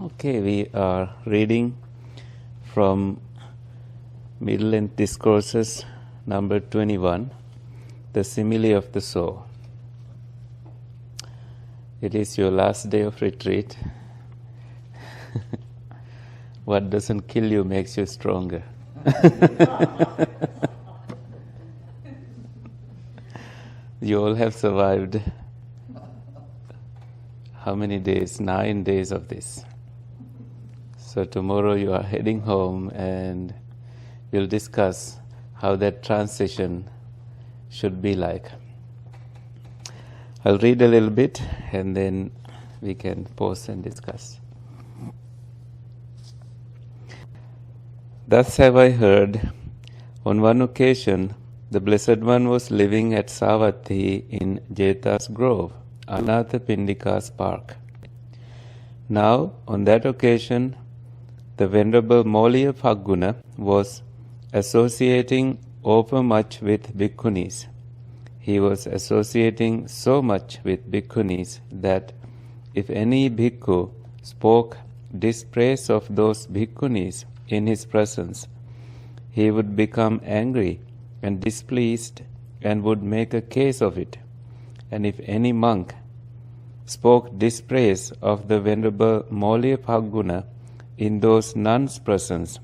Okay, we are reading from Middle-length Discourses, number 21, the Simile of the Soul. It is your last day of retreat. What doesn't kill you makes you stronger. You all have survived how many days? 9 days of this. So tomorrow you are heading home and we'll discuss how that transition should be like. I'll read a little bit and then we can pause and discuss. Thus have I heard, on one occasion, the Blessed One was living at Savatthi in Jeta's Grove, Anathapindika's park. Now, on that occasion, the Venerable Molliya Phagguna was associating overmuch with bhikkhunis. He was associating so much with bhikkhunis that if any bhikkhu spoke dispraise of those bhikkhunis in his presence, he would become angry and displeased and would make a case of it. And if any monk spoke dispraise of the Venerable Molliya Phagguna in those nuns' presence,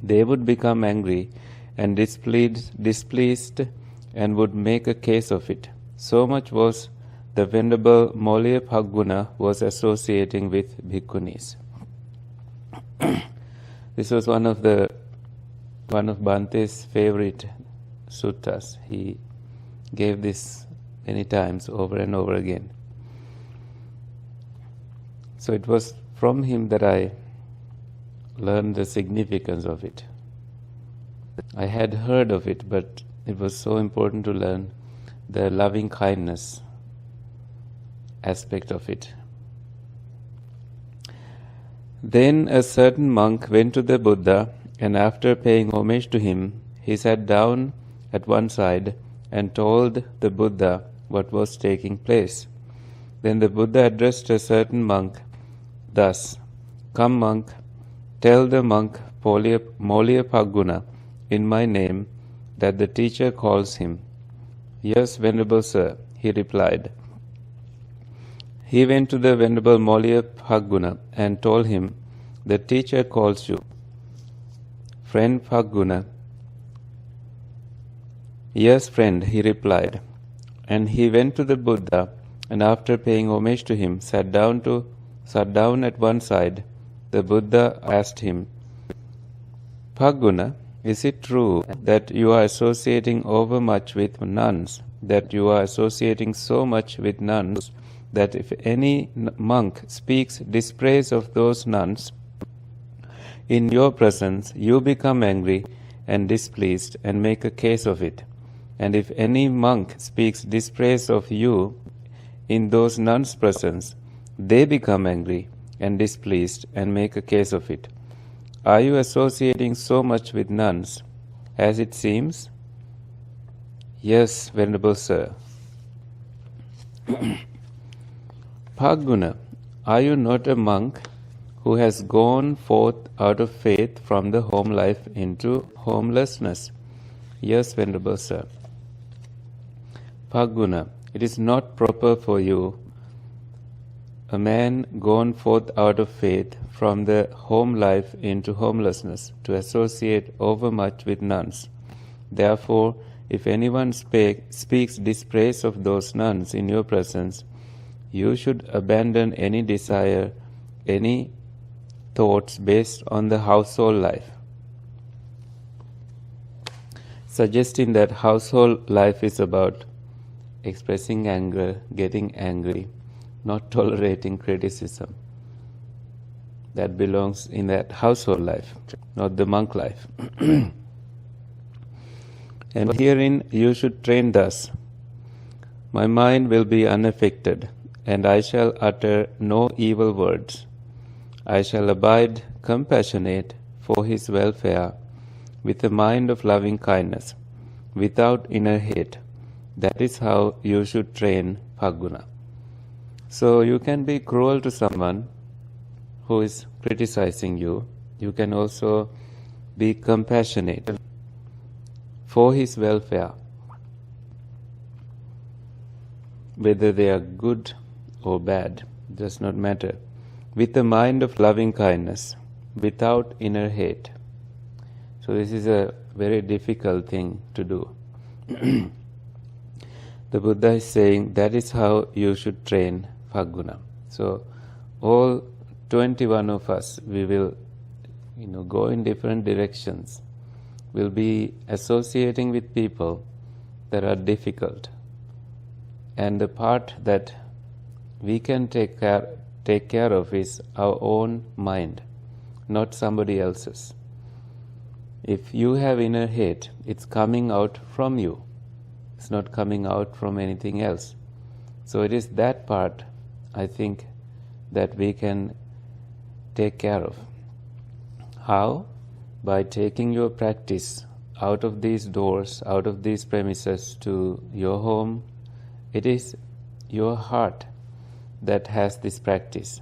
they would become angry and displeased and would make a case of it. So much was the Venerable Molliya Phagguna was associating with bhikkhunis. This was one of Bhante's favorite suttas. He gave this many times over and over again. So it was from him that I learned the significance of it. I had heard of it, but it was so important to learn the loving kindness aspect of it. Then a certain monk went to the Buddha, and after paying homage to him, he sat down at one side and told the Buddha what was taking place. Then the Buddha addressed a certain monk thus, "Come, monk, tell the monk Molliya Phagguna in my name that the teacher calls him." "Yes, Venerable Sir," he replied. He went to the Venerable Molliya Phagguna and told him, "The teacher calls you." "Friend Phagguna." "Yes, friend," he replied. And he went to the Buddha, and after paying homage to him, sat down at one side. The Buddha asked him, "Phagguna, is it true that you are associating overmuch with nuns, that you are associating so much with nuns, that if any monk speaks dispraise of those nuns in your presence, you become angry and displeased and make a case of it? And if any monk speaks dispraise of you in those nuns' presence, they become angry and displeased and make a case of it. Are you associating so much with nuns, as it seems?" "Yes, Venerable Sir." "Phagguna, are you not a monk who has gone forth out of faith from the home life into homelessness?" "Yes, Venerable Sir." "Phagguna, it is not proper for you, a man gone forth out of faith from the home life into homelessness, to associate overmuch with nuns. Therefore, if anyone speaks dispraise of those nuns in your presence, you should abandon any desire, any thoughts based on the household life." Suggesting that household life is about expressing anger, getting angry, not tolerating criticism. That belongs in that household life, not the monk life. "And herein you should train thus. My mind will be unaffected, and I shall utter no evil words. I shall abide compassionate for his welfare with a mind of loving kindness, without inner hate. That is how you should train Phagguna." So you can be cruel to someone, who is criticizing you, you can also be compassionate for his welfare, whether they are good or bad, does not matter, with a mind of loving kindness, without inner hate. So this is a very difficult thing to do. The Buddha is saying that is how you should train Phaguna. So all 21 of us, we will go in different directions. We'll be associating with people that are difficult. And the part that we can take care of is our own mind, not somebody else's. If you have inner hate, it's coming out from you. It's not coming out from anything else. So it is that part, I think, that we can take care of. How? By taking your practice out of these doors, out of these premises to your home. It is your heart that has this practice.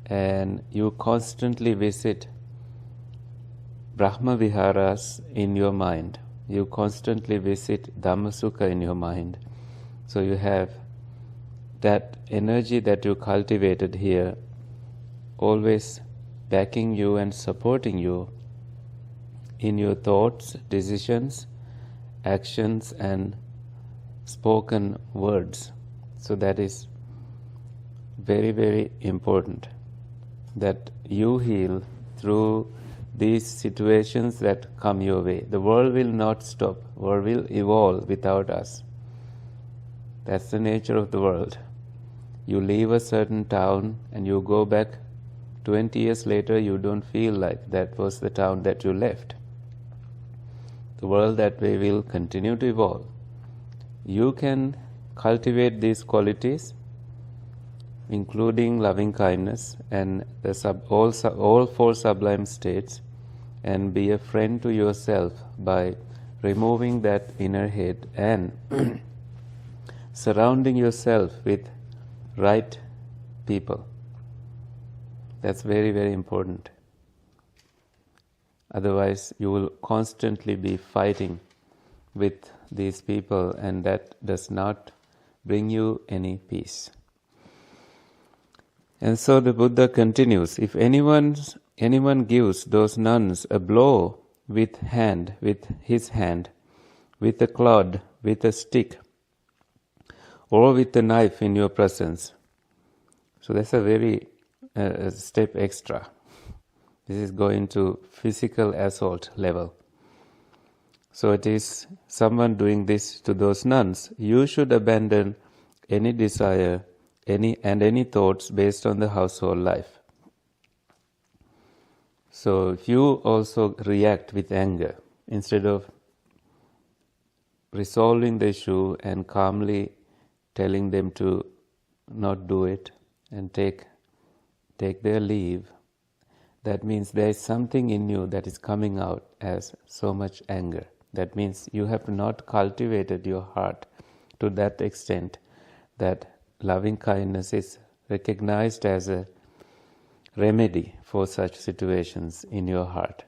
And you constantly visit Brahma Viharas in your mind. You constantly visit Dhamma Sukha in your mind. So you have that energy that you cultivated here always backing you and supporting you in your thoughts, decisions, actions and spoken words. So that is very, very important, that you heal through these situations that come your way. The world will not stop. The world will evolve without us. That's the nature of the world. You leave a certain town and you go back 20 years later, you don't feel like that was the town that you left. The world that way will continue to evolve. You can cultivate these qualities, including loving kindness and all four sublime states, and be a friend to yourself by removing that inner hate and surrounding yourself with right people. That's very, very important. Otherwise, you will constantly be fighting with these people, and that does not bring you any peace. And so the Buddha continues, if anyone gives those nuns a blow with his hand, with a clod, with a stick, or with a knife in your presence. So that's a very step extra. This is going to physical assault level. So it is someone doing this to those nuns. You should abandon any desire, any thoughts based on the household life. So if you also react with anger, instead of resolving the issue and calmly telling them to not do it and take their leave, that means there is something in you that is coming out as so much anger. That means you have not cultivated your heart to that extent that loving kindness is recognized as a remedy for such situations in your heart.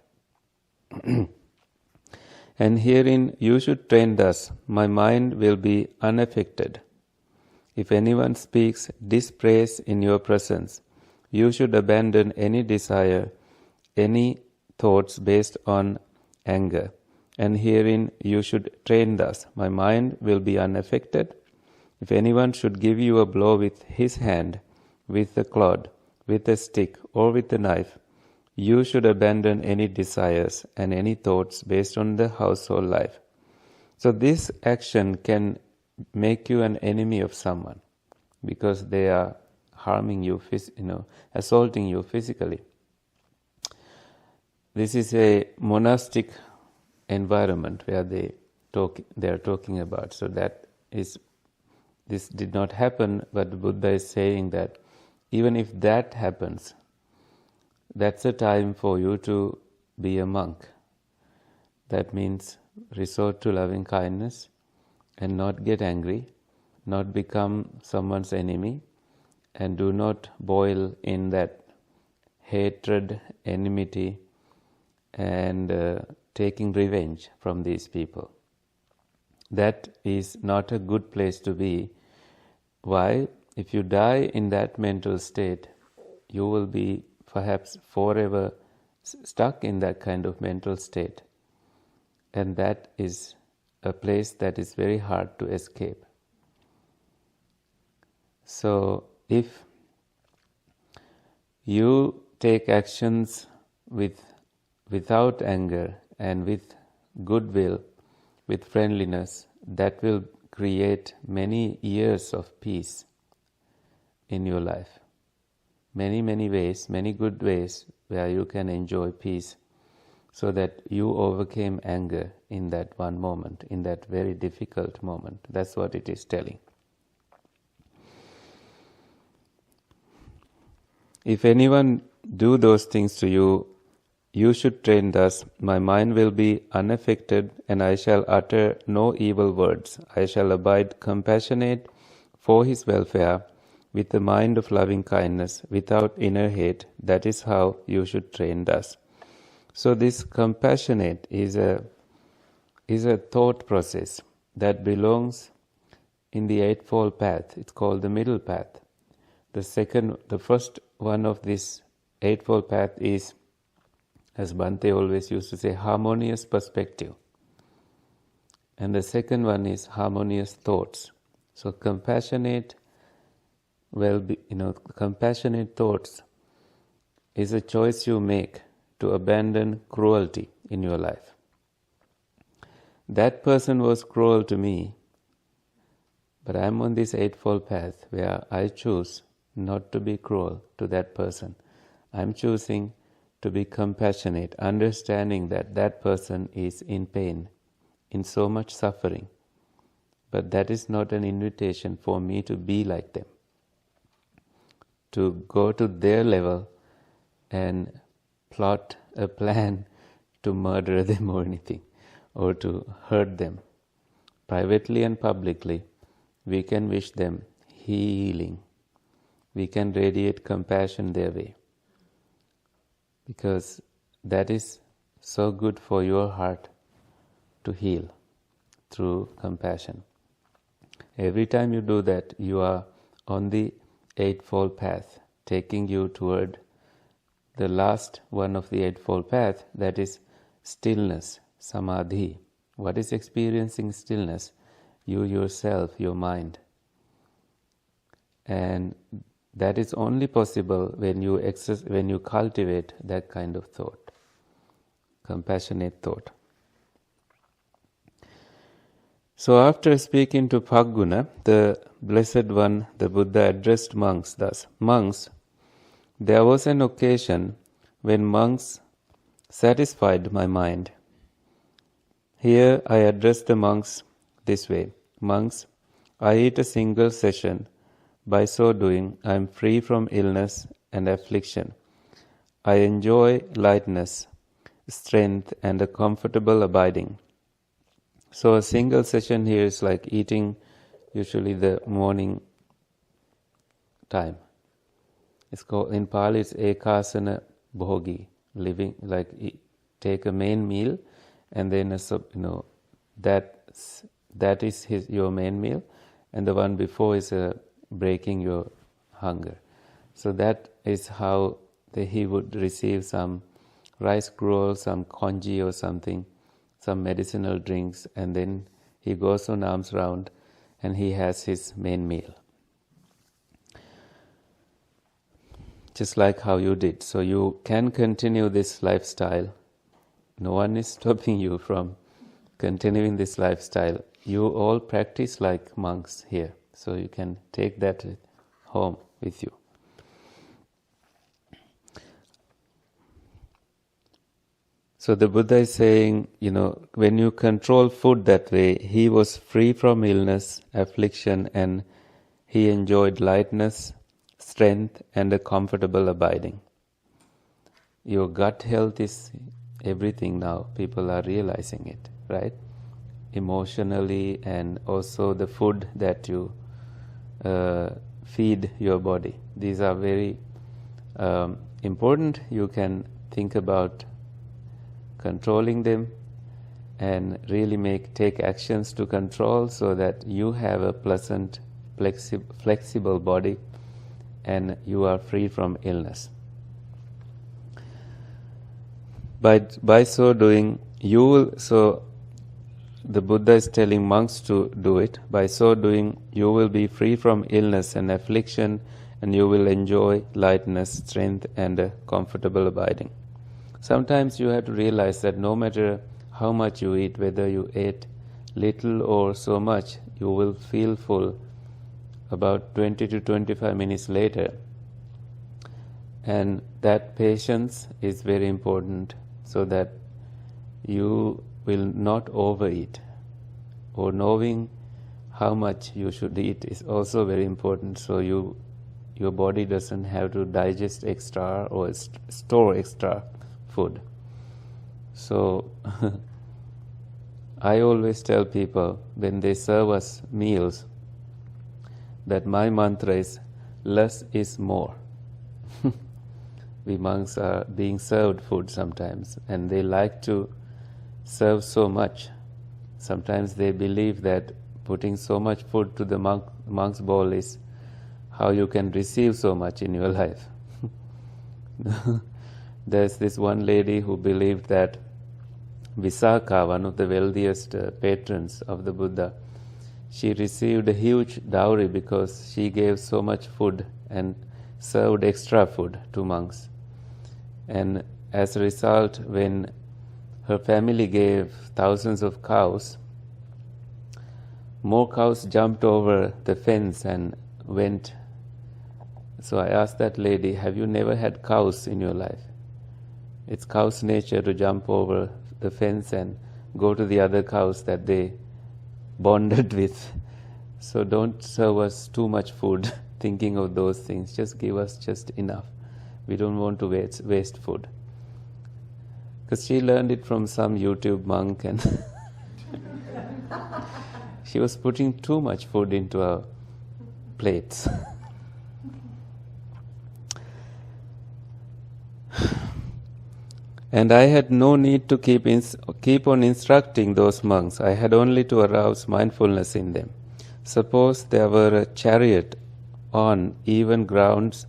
And herein you should train thus, my mind will be unaffected. If anyone speaks dispraise in your presence, you should abandon any desire, any thoughts based on anger. And herein you should train thus, my mind will be unaffected. If anyone should give you a blow with his hand, with a clod, with a stick, or with a knife, you should abandon any desires and any thoughts based on the household life. So this action can make you an enemy of someone because they are harming you, assaulting you physically. This is a monastic environment where they are talking about. So this did not happen, but the Buddha is saying that even if that happens, that's a time for you to be a monk. That means resort to loving kindness and not get angry, not become someone's enemy, and do not boil in that hatred, enmity, and taking revenge from these people. That is not a good place to be. Why? If you die in that mental state, you will be perhaps forever stuck in that kind of mental state. And that is a place that is very hard to escape. So, if you take actions without anger and with goodwill, with friendliness, that will create many years of peace in your life. Many, many ways, many good ways where you can enjoy peace, so that you overcame anger in that one moment, in that very difficult moment. That's what it is telling. If anyone do those things to you, you should train thus: my mind will be unaffected, and I shall utter no evil words. I shall abide compassionate for his welfare, with the mind of loving kindness, without inner hate. That is how you should train thus. So this compassionate is a thought process that belongs in the Eightfold Path. It's called the middle path. The first one of this Eightfold Path is, as Bhante always used to say, harmonious perspective. And the second one is harmonious thoughts. So compassionate compassionate thoughts is a choice you make to abandon cruelty in your life. That person was cruel to me, but I am on this Eightfold Path where I choose not to be cruel to that person. I am choosing to be compassionate, understanding that that person is in pain, in so much suffering. But that is not an invitation for me to be like them, to go to their level and plot a plan to murder them or anything, or to hurt them. Privately and publicly, we can wish them healing. We can radiate compassion their way, because that is so good for your heart to heal through compassion. Every time you do that, you are on the Eightfold Path, taking you toward the last one of the Eightfold Path, that is stillness, samadhi. What is experiencing stillness? You yourself, your mind. And that is only possible when you cultivate that kind of thought, compassionate thought. So after speaking to Phagguna, the Blessed One, the Buddha addressed monks thus: monks, there was an occasion when monks satisfied my mind. Here I address the monks this way: monks, I eat a single session. By so doing, I am free from illness and affliction. I enjoy lightness, strength, and a comfortable abiding. So a single session here is like eating usually the morning time. It's called, in Pali, it's ekasana bhogi, living like take a main meal, and then that is your main meal, and the one before is breaking your hunger. So that is how he would receive some rice gruel, some congee or something, some medicinal drinks, and then he goes on alms round and he has his main meal. Just like how you did. So you can continue this lifestyle. No one is stopping you from continuing this lifestyle. You all practice like monks here. So you can take that home with you. So the Buddha is saying, when you control food that way, he was free from illness, affliction, and he enjoyed lightness, strength, and a comfortable abiding. Your gut health is everything now. People are realizing it, right? Emotionally, and also the food that you feed your body. These are very important, you can think about controlling them and really take actions to control so that you have a pleasant, flexible body and you are free from illness. By so doing, the Buddha is telling monks to do it. By so doing, you will be free from illness and affliction, and you will enjoy lightness, strength, and a comfortable abiding. Sometimes you have to realize that no matter how much you eat, whether you ate little or so much, you will feel full about 20 to 25 minutes later. And that patience is very important so that you will not overeat. Or knowing how much you should eat is also very important, so your body doesn't have to digest extra or store extra food. So I always tell people when they serve us meals that my mantra is less is more. We monks are being served food sometimes, and they like to serve so much. Sometimes they believe that putting so much food to the monk's bowl is how you can receive so much in your life. There's this one lady who believed that Visakha, one of the wealthiest patrons of the Buddha, she received a huge dowry because she gave so much food and served extra food to monks. And as a result, when her family gave thousands of cows, more cows jumped over the fence and went. So I asked that lady, have you never had cows in your life? It's cows' nature to jump over the fence and go to the other cows that they bonded with. So don't serve us too much food thinking of those things. Just give us just enough. We don't want to waste food. Because she learned it from some YouTube monk, and she was putting too much food into our plates. And I had no need to keep on instructing those monks. I had only to arouse mindfulness in them. Suppose there were a chariot on even grounds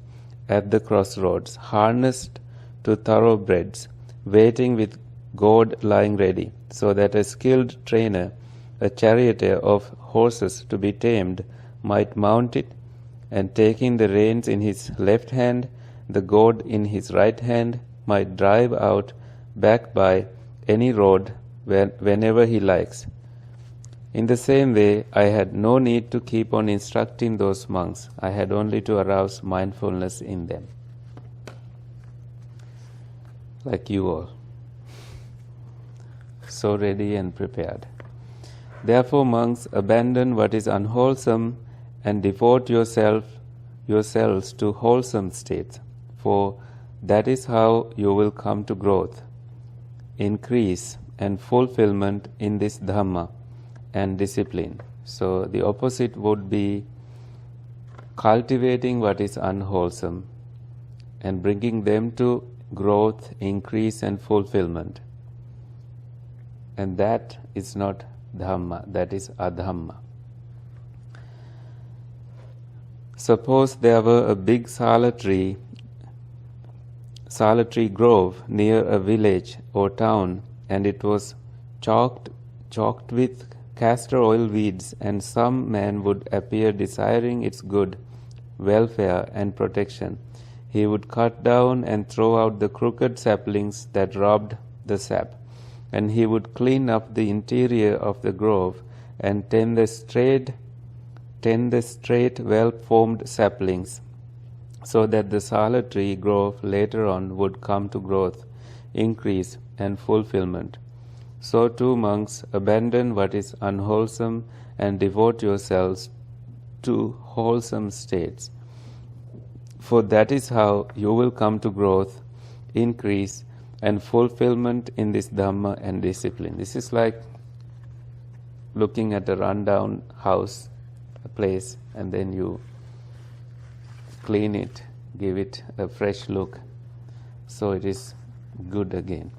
at the crossroads, harnessed to thoroughbreds, waiting with goad lying ready, so that a skilled trainer, a charioteer of horses to be tamed, might mount it, and taking the reins in his left hand, the goad in his right hand, might drive out back by any road whenever he likes. In the same way, I had no need to keep on instructing those monks. I had only to arouse mindfulness in them. Like you all. So ready and prepared. Therefore, monks, abandon what is unwholesome and devote yourselves to wholesome states, for that is how you will come to growth, increase, and fulfillment in this Dhamma and discipline. So the opposite would be cultivating what is unwholesome and bringing them to growth, increase, and fulfillment. And that is not Dhamma, that is Adhamma. Suppose there were a big sala tree grove near a village or town, and it was chalked with castor oil weeds, and some man would appear desiring its good welfare and protection. He would cut down and throw out the crooked saplings that robbed the sap, and he would clean up the interior of the grove and tend the straight, well-formed saplings, so that the sala tree grove later on would come to growth, increase, and fulfillment. So too, monks, abandon what is unwholesome and devote yourselves to wholesome states, for that is how you will come to growth, increase, and fulfillment in this Dhamma and discipline. This is like looking at a rundown house, a place, and then you clean it, give it a fresh look, so it is good again.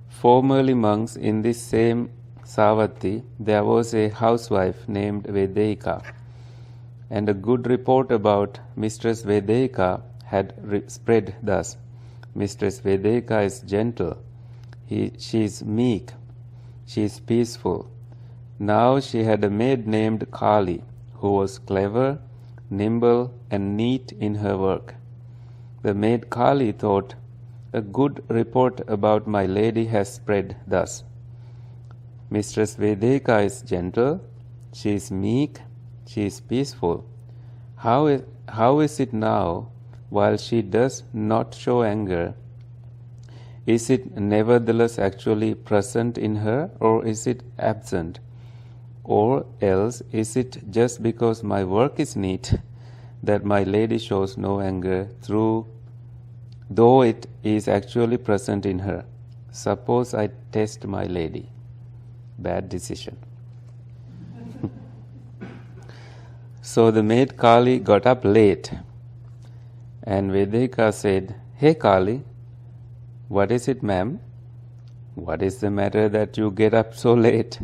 Formerly monks in this same Savatthi, there was a housewife named Vedeka, and a good report about Mistress Vedeka had spread thus. Mistress Vedeka is gentle, she is meek, she is peaceful. Now she had a maid named Kali, who was clever, nimble, and neat in her work. The maid Kali thought, a good report about my lady has spread thus. Mistress Vedeka is gentle, she is meek, she is peaceful. How is it now, while she does not show anger? Is it nevertheless actually present in her, or is it absent? Or else is it just because my work is neat that my lady shows no anger though it is actually present in her? Suppose I test my lady. Bad decision. So the maid Kali got up late, and Vedeka said, Hey Kali, what is it, ma'am? What is the matter that you get up so late?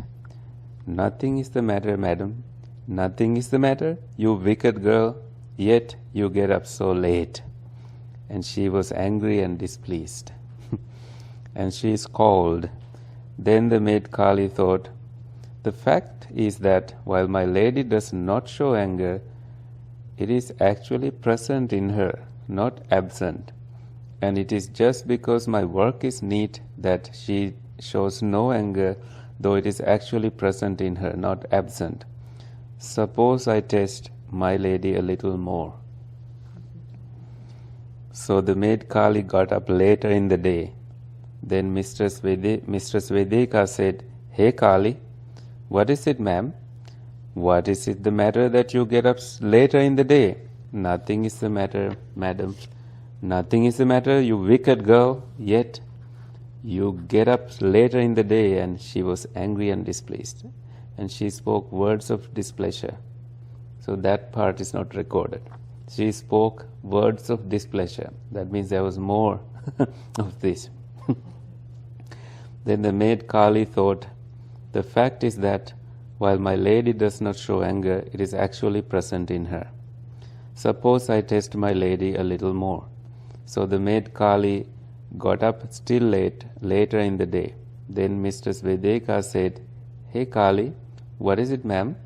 Nothing is the matter, madam. Nothing is the matter, you wicked girl, yet you get up so late. And she was angry and displeased. And she scolded. Then the maid Kali thought, the fact is that while my lady does not show anger, it is actually present in her, not absent. And it is just because my work is neat that she shows no anger, though it is actually present in her, not absent. Suppose I test my lady a little more. So the maid Kali got up later in the day. Then Mistress Vedeka said, Hey Kali, what is it, ma'am? What is it the matter that you get up later in the day? Nothing is the matter, madam. Nothing is the matter, you wicked girl, yet you get up later in the day. And she was angry and displeased. And she spoke words of displeasure. So that part is not recorded. She spoke words of displeasure. That means there was more of this. Then the maid Kali thought, the fact is that while my lady does not show anger, it is actually present in her. Suppose I test my lady a little more. So the maid Kali got up still later in the day. Then Mistress Vedeka said, Hey Kali, what is it, ma'am?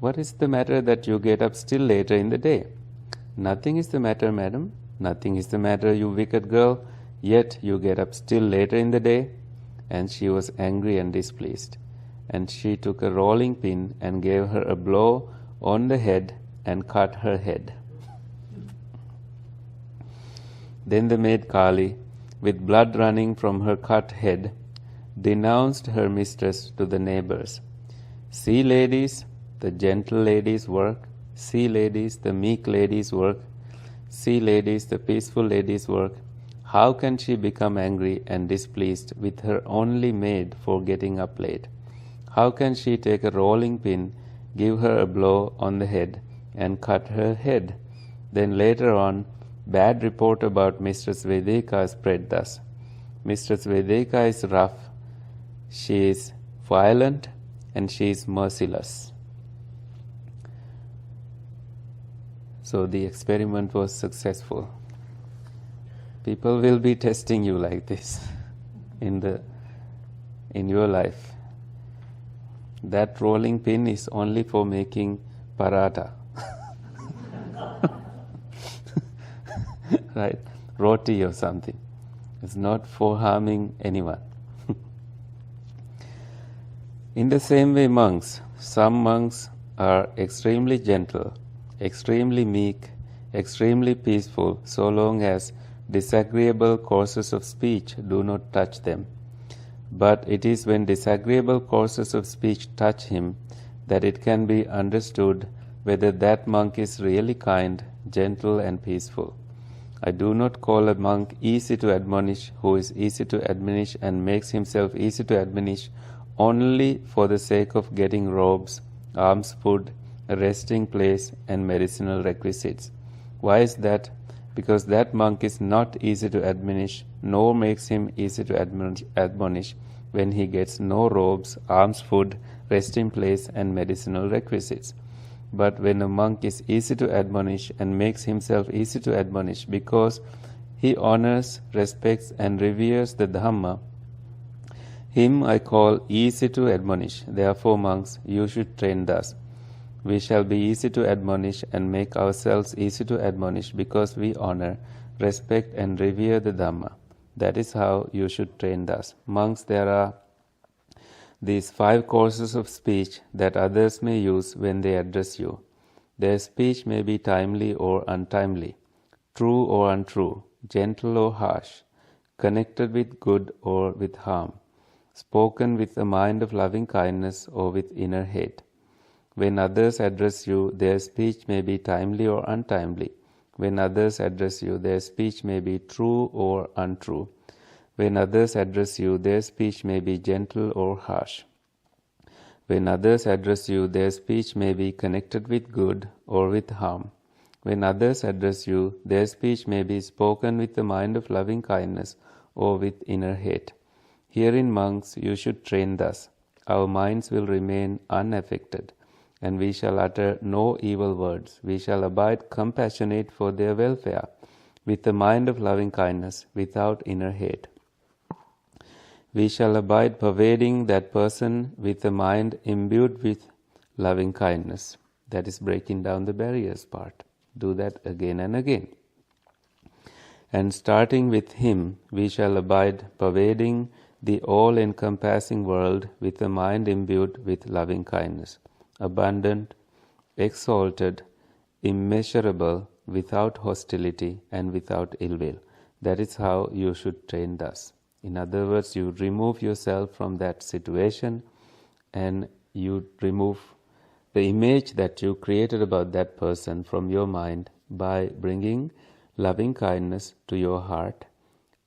What is the matter that you get up still later in the day? Nothing is the matter, madam. Nothing is the matter, you wicked girl, yet you get up still later in the day. And she was angry and displeased. And she took a rolling pin and gave her a blow on the head and cut her head. Then the maid Kali, with blood running from her cut head, denounced her mistress to the neighbors. See, ladies, the gentle lady's work. See, ladies, the meek lady's work. See, ladies, the peaceful lady's work. How can she become angry and displeased with her only maid for getting up late? How can she take a rolling pin, give her a blow on the head, and cut her head? Then later on, bad report about Mistress Vedeka spread thus. Mistress Vedeka is rough, she is violent, and she is merciless. So the experiment was successful. People will be testing you like this in your life. That rolling pin is only for making paratha. Right? Roti or something. It's not for harming anyone. In the same way, some monks are extremely gentle, extremely meek, extremely peaceful, so long as disagreeable courses of speech do not touch them. But it is when disagreeable courses of speech touch him that it can be understood whether that monk is really kind, gentle, and peaceful. I do not call a monk easy to admonish who is easy to admonish and makes himself easy to admonish only for the sake of getting robes, alms food, a resting place, and medicinal requisites. Why is that? because that monk is not easy to admonish, nor makes him easy to admonish when he gets no robes, alms, food, resting place, and medicinal requisites. But when a monk is easy to admonish and makes himself easy to admonish because he honors, respects, and reveres the Dhamma, him I call easy to admonish. Therefore, monks, you should train thus. We shall be easy to admonish and make ourselves easy to admonish because we honor, respect, and revere the Dhamma. That is how you should train thus. Monks, there are these 5 courses of speech that others may use when they address you. Their speech may be timely or untimely, true or untrue, gentle or harsh, connected with good or with harm, spoken with a mind of loving kindness or with inner hate. When others address you, their speech may be timely or untimely. When others address you, their speech may be true or untrue. When others address you, their speech may be gentle or harsh. When others address you, their speech may be connected with good or with harm. When others address you, their speech may be spoken with the mind of loving kindness or with inner hate. Herein, monks, you should train thus. Our minds will remain unaffected, and we shall utter no evil words. We shall abide compassionate for their welfare, with the mind of loving kindness, without inner hate. We shall abide pervading that person with a mind imbued with loving kindness. That is breaking down the barriers part. Do that again and again. And starting with him, we shall abide pervading the all-encompassing world with a mind imbued with loving kindness, abundant, exalted, immeasurable, without hostility and without ill will. That is how you should train thus. In other words, you remove yourself from that situation and you remove the image that you created about that person from your mind by bringing loving kindness to your heart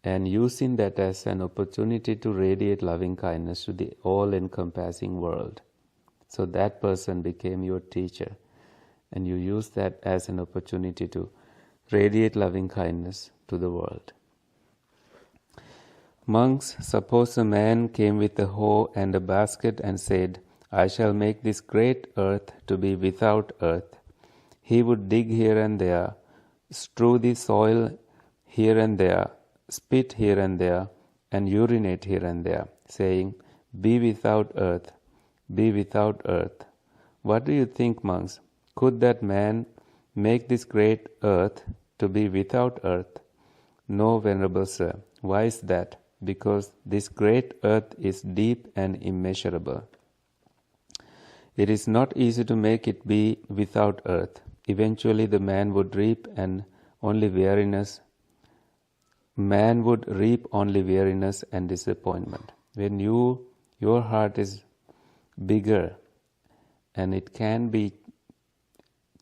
and using that as an opportunity to radiate loving kindness to the all-encompassing world. So that person became your teacher, and you use that as an opportunity to radiate loving kindness to the world. Monks, suppose a man came with a hoe and a basket and said, I shall make this great earth to be without earth. He would dig here and there, strew the soil here and there, spit here and there, and urinate here and there, saying, Be without earth, be without earth. What do you think, monks? Could that man make this great earth to be without earth? No, Venerable Sir. Why is that? Because this great earth is deep and immeasurable. It is not easy to make it be without earth. Eventually the man would reap only weariness. Man would reap only weariness and disappointment. When your heart is bigger and it can be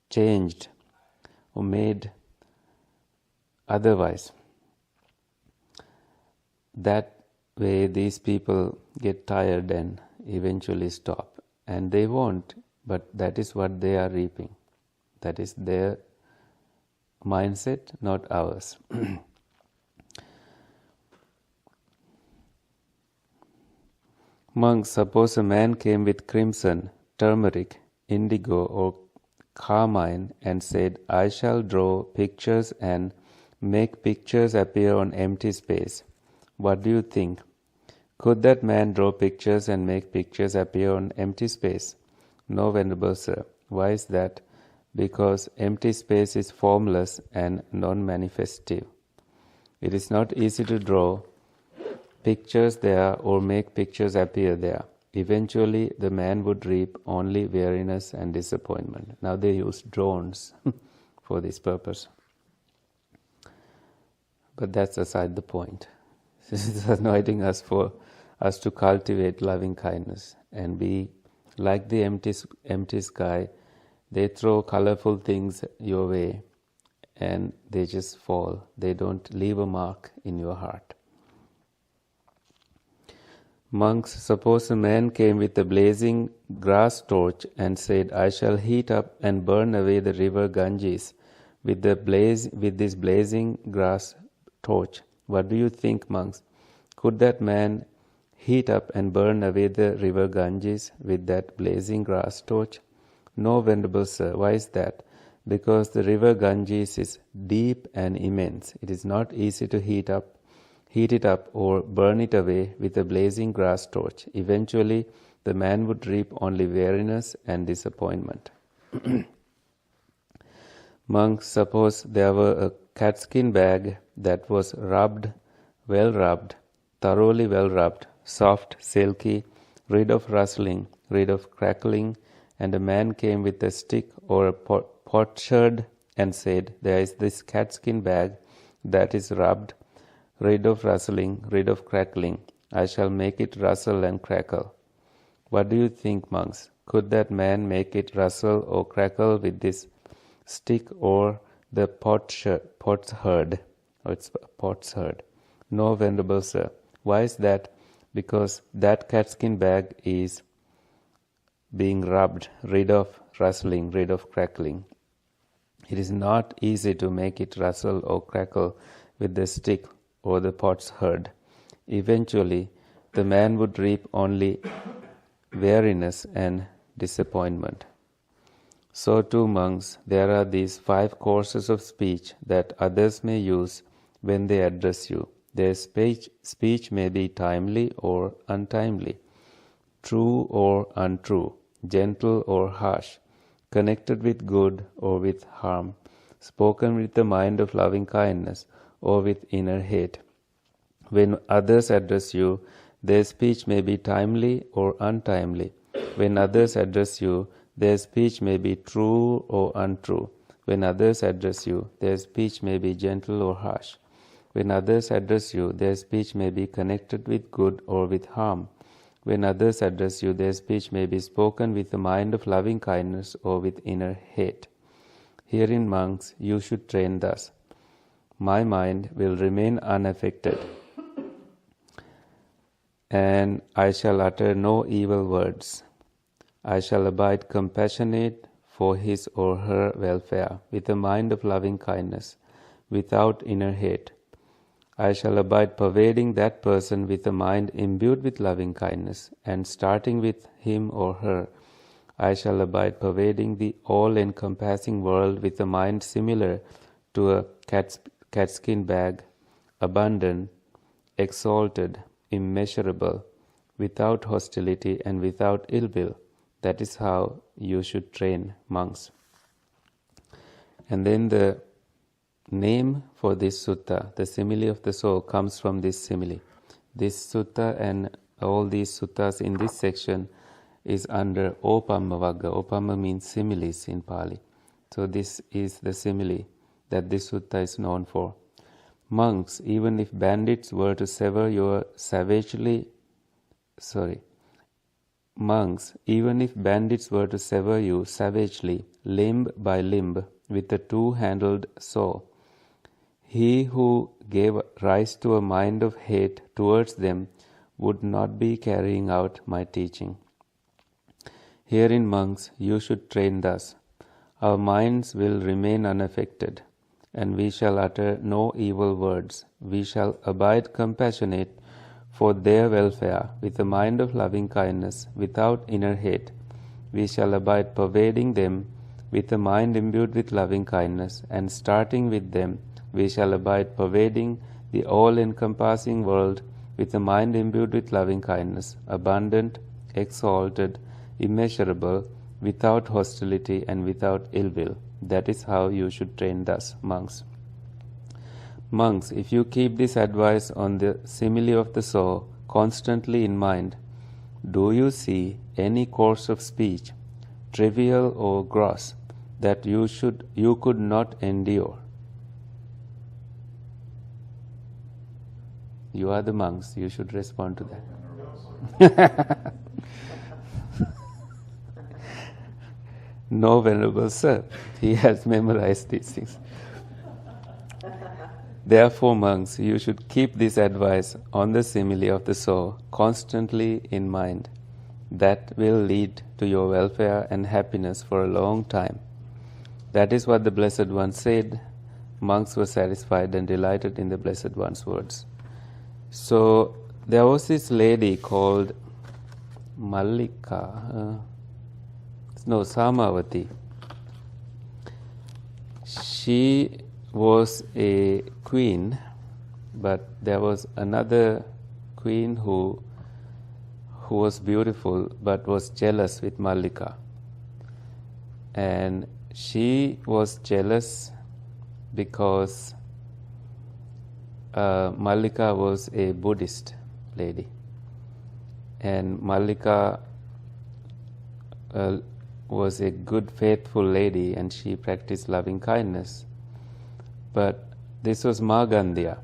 changed or made otherwise, that way these people get tired and eventually stop. And they won't, but that is what they are reaping. That is their mindset, not ours. Monks, suppose a man came with crimson, turmeric, indigo, or carmine and said, I shall draw pictures and make pictures appear on empty space. What do you think? Could that man draw pictures and make pictures appear on empty space? No, Venerable Sir. Why is that? Because empty space is formless and non-manifestive. It is not easy to draw pictures there or make pictures appear there. Eventually, the man would reap only weariness and disappointment. Now they use drones for this purpose. But that's aside the point. This is anointing us for us to cultivate loving kindness and be like the empty sky. They throw colorful things your way and they just fall. They don't leave a mark in your heart. Monks, suppose a man came with a blazing grass torch and said, I shall heat up and burn away the river Ganges with this blazing grass torch. What do you think, monks? Could that man heat up and burn away the river Ganges with that blazing grass torch? No, Venerable Sir. Why is that? Because the river Ganges is deep and immense. It is not easy to heat it up or burn it away with a blazing grass torch. Eventually, the man would reap only weariness and disappointment. Monks, suppose there were a catskin bag that was thoroughly well rubbed, soft, silky, rid of rustling, rid of crackling, and a man came with a stick or a potsherd and said, "There is this catskin bag that is rubbed, rid of rustling, rid of crackling. I shall make it rustle and crackle." What do you think, monks? Could that man make it rustle or crackle with this stick or the potsherd? No, Venerable Sir. Why is that? Because that catskin bag is being rubbed, rid of rustling, rid of crackling. It is not easy to make it rustle or crackle with the stick or the potsherd. Eventually, the man would reap only weariness and disappointment. So too, monks, there are these 5 courses of speech that others may use when they address you. Their speech may be timely or untimely, true or untrue, gentle or harsh, connected with good or with harm, spoken with the mind of loving kindness or with inner hate. When others address you, their speech may be timely or untimely. When others address you, their speech may be true or untrue. When others address you, their speech may be gentle or harsh. When others address you, their speech may be connected with good or with harm. When others address you, their speech may be spoken with the mind of loving kindness or with inner hate. Herein, monks, you should train thus. My mind will remain unaffected, and I shall utter no evil words. I shall abide compassionate for his or her welfare, with a mind of loving kindness, without inner hate. I shall abide pervading that person with a mind imbued with loving kindness, and starting with him or her, I shall abide pervading the all-encompassing world with a mind similar to a catskin bag, abundant, exalted, immeasurable, without hostility and without ill will. That is how you should train, monks. And then the name for this sutta, the simile of the soul, comes from this simile. This sutta and all these suttas in this section is under Opamma Vagga. Opamma means similes in Pali. So this is the simile that this sutta is known for. Monks, even if bandits were to sever you savagely, limb by limb, with a 2-handled saw, he who gave rise to a mind of hate towards them would not be carrying out my teaching. Herein, monks, you should train thus. Our minds will remain unaffected, and we shall utter no evil words. We shall abide compassionate for their welfare, with a mind of loving kindness, without inner hate. We shall abide pervading them with a mind imbued with loving kindness, and starting with them, we shall abide pervading the all-encompassing world with a mind imbued with loving kindness, abundant, exalted, immeasurable, without hostility and without ill will. That is how you should train thus, monks. Monks, if you keep this advice on the simile of the saw constantly in mind, do you see any course of speech, trivial or gross, that you could not endure? You are the monks, you should respond to that. No, Venerable Sir, he has memorized these things. Therefore, monks, you should keep this advice on the simile of the saw constantly in mind. That will lead to your welfare and happiness for a long time. That is what the Blessed One said. Monks were satisfied and delighted in the Blessed One's words. So there was this lady called Samavati. She was a queen, but there was another queen who was beautiful but was jealous with Mallika. And she was jealous because Mallika was a Buddhist lady. And Mallika was a good, faithful lady, and she practiced loving kindness. But this was Magandhya.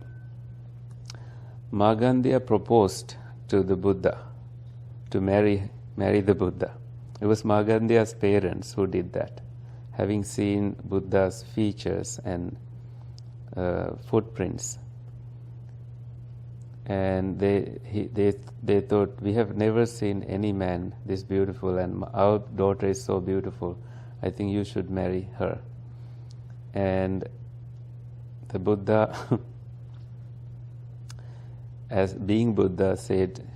Magandhya proposed to the Buddha to marry the Buddha. It was Magandhya's parents who did that, having seen Buddha's features and footprints. And they thought, we have never seen any man this beautiful, and our daughter is so beautiful. I think you should marry her. And the Buddha, as being Buddha, said,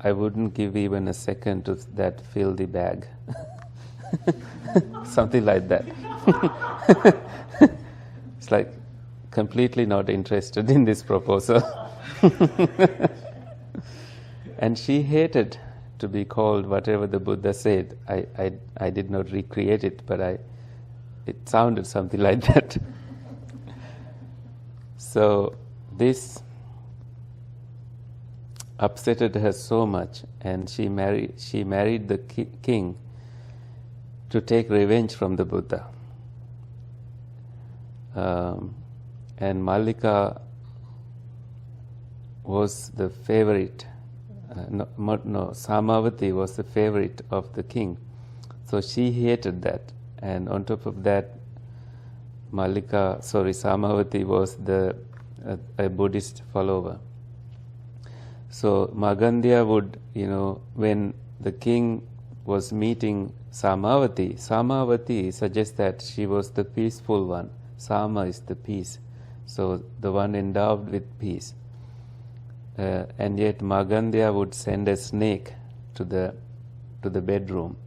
I wouldn't give even a second to that filthy bag. Something like that. It's like completely not interested in this proposal. And she hated to be called whatever the Buddha said. I did not recreate it, but it sounded something like that. So this upsetted her so much, and she married the king to take revenge from the Buddha. And Mallika was the favorite. Samavati was the favorite of the king. So she hated that. And on top of that, Samavati was a Buddhist follower. So Magandhya would, when the king was meeting Samavati suggests that she was the peaceful one. Sama is the peace. So the one endowed with peace. And yet Magandhya would send a snake to the bedroom,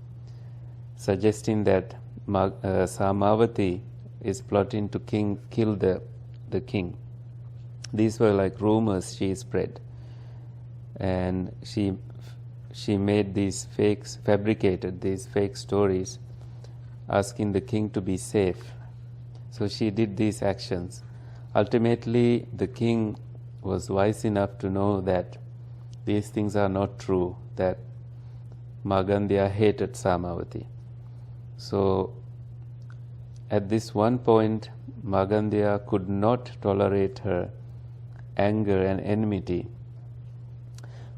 suggesting that Samavati is plotting to kill the king. These were like rumors she spread. And she made fabricated these fake stories, asking the king to be safe. So she did these actions. Ultimately, the king was wise enough to know that these things are not true, that Magandhya hated Samavati. So at this one point, Magandhya could not tolerate her anger and enmity.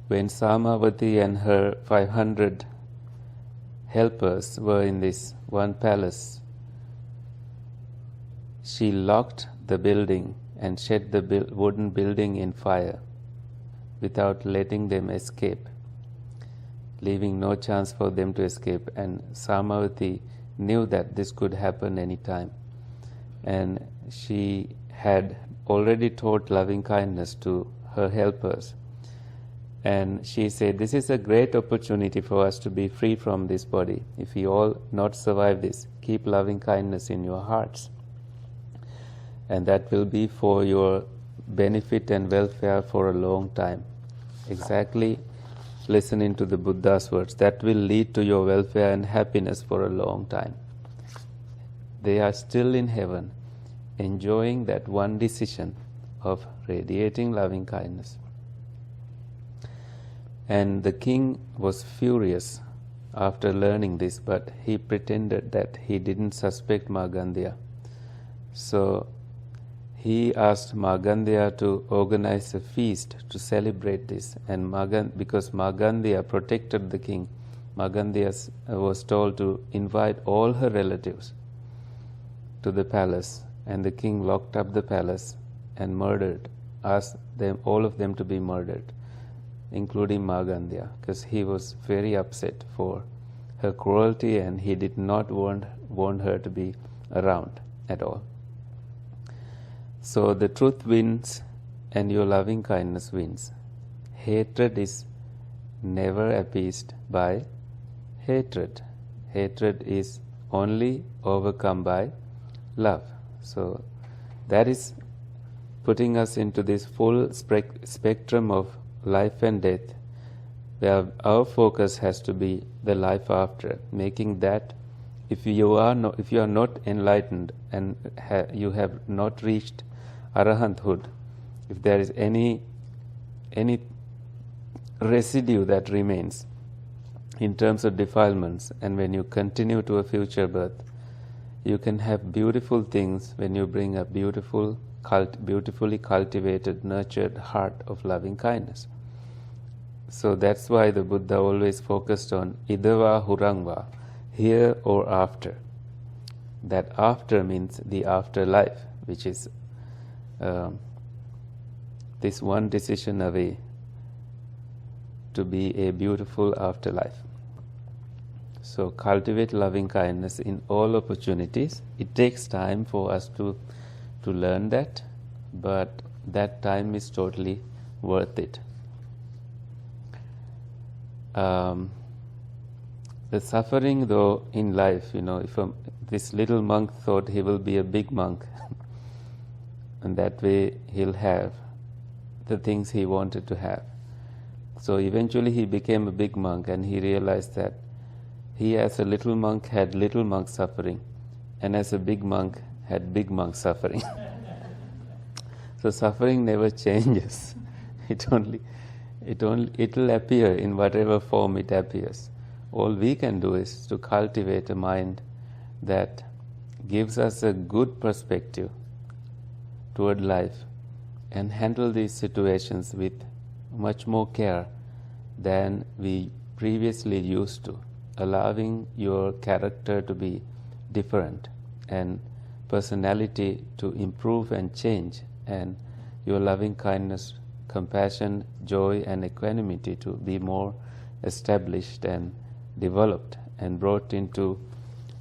When Samavati and her 500 helpers were in this one palace, she locked the building and set the wooden building in fire without letting them escape, leaving no chance for them to escape. And Samavati knew that this could happen any time. And she had already taught loving kindness to her helpers. And she said, this is a great opportunity for us to be free from this body. If we all not survive this, keep loving kindness in your hearts. And that will be for your benefit and welfare for a long time. Exactly listening to the Buddha's words. That will lead to your welfare and happiness for a long time. They are still in heaven, enjoying that one decision of radiating loving kindness. And the king was furious after learning this, but he pretended that he didn't suspect Magandhya. So he asked Magandhya to organize a feast to celebrate this. And because Magandhya protected the king, Magandhya was told to invite all her relatives to the palace. And the king locked up the palace and asked all of them to be murdered, including Magandhya, because he was very upset for her cruelty and he did not want want her to be around at all. So the truth wins and your loving kindness wins. Hatred is never appeased by hatred. Hatred is only overcome by love. So that is putting us into this full spectrum of life and death, where our focus has to be the life after, making that if you are not enlightened and you have not reached arahanthood, if there is any residue that remains in terms of defilements, and when you continue to a future birth, you can have beautiful things when you bring a beautifully cultivated, nurtured heart of loving kindness. So that's why the Buddha always focused on idava hurangva, here or after. That after means the afterlife, which is this one decision away to be a beautiful afterlife. So cultivate loving kindness in all opportunities. It takes time for us to learn that, but that time is totally worth it. The suffering though in life, if this little monk thought he will be a big monk and that way he'll have the things he wanted to have. So eventually he became a big monk and he realized that he as a little monk had little monk suffering, and as a big monk had big monk suffering. So suffering never changes. It'll appear in whatever form it appears. All we can do is to cultivate a mind that gives us a good perspective toward life and handle these situations with much more care than we previously used to, allowing your character to be different and personality to improve and change, and your loving kindness, compassion, joy and equanimity to be more established and developed and brought into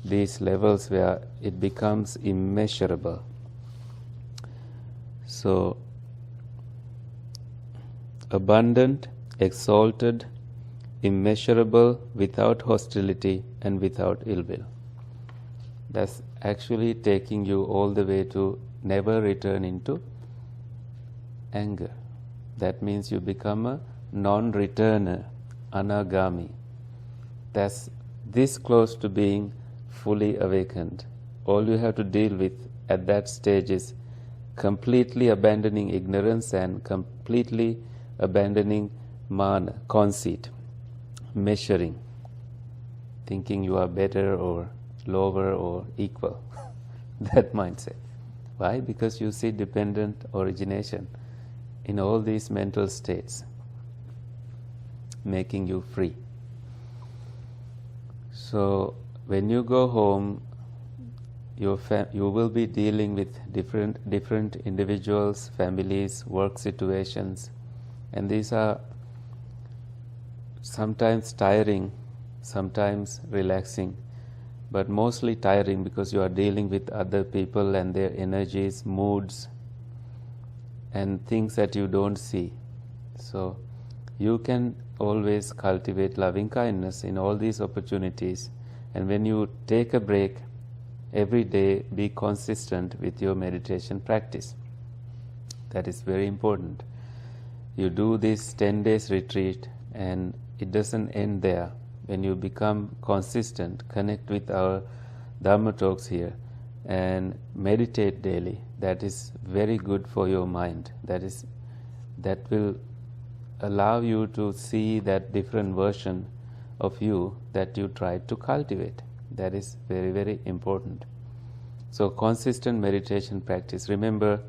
these levels where it becomes immeasurable. So abundant, exalted, immeasurable, without hostility and without ill will. That's actually taking you all the way to never return into anger. That means you become a non-returner, anagami. That's this close to being fully awakened. All you have to deal with at that stage is completely abandoning ignorance and completely abandoning mana, conceit, measuring, thinking you are better or lower or equal. That mindset. Why? Because you see dependent origination in all these mental states, making you free. So when you go home, you will be dealing with different individuals, families, work situations, and these are sometimes tiring, sometimes relaxing, but mostly tiring because you are dealing with other people and their energies, moods, and things that you don't see. So you can always cultivate loving kindness in all these opportunities, and when you take a break every day, be consistent with your meditation practice. That is very important. You do this 10 days retreat and it doesn't end there. When you become consistent, connect with our Dhamma talks here and meditate daily, that is very good for your mind. That will allow you to see that different version of you that you tried to cultivate. That is very, very important. So consistent meditation practice. Remember,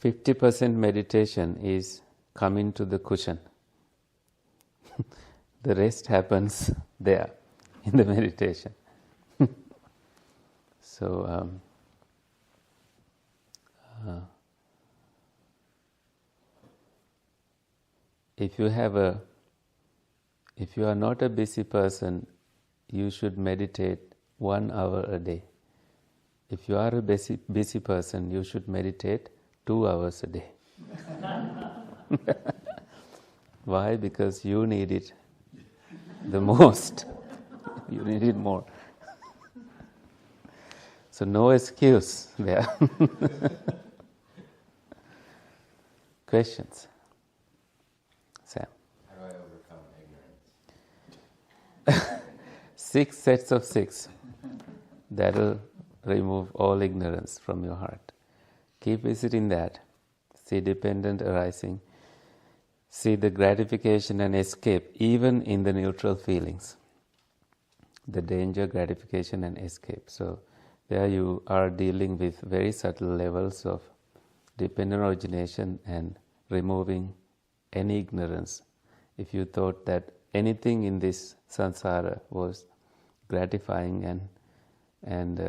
50% meditation is coming to the cushion. The rest happens there in the meditation. So if you are not a busy person, you should meditate 1 hour a day. If you are a busy person, you should meditate 2 hours a day. Why? Because you need it the most. You need it more. So no excuse there. Questions? Sam? How do I overcome ignorance? 6 sets of 6. That'll remove all ignorance from your heart. Keep visiting that. See dependent arising. See the gratification and escape, even in the neutral feelings. The danger, gratification and escape. So there you are dealing with very subtle levels of dependent origination and removing any ignorance. If you thought that anything in this samsara was gratifying and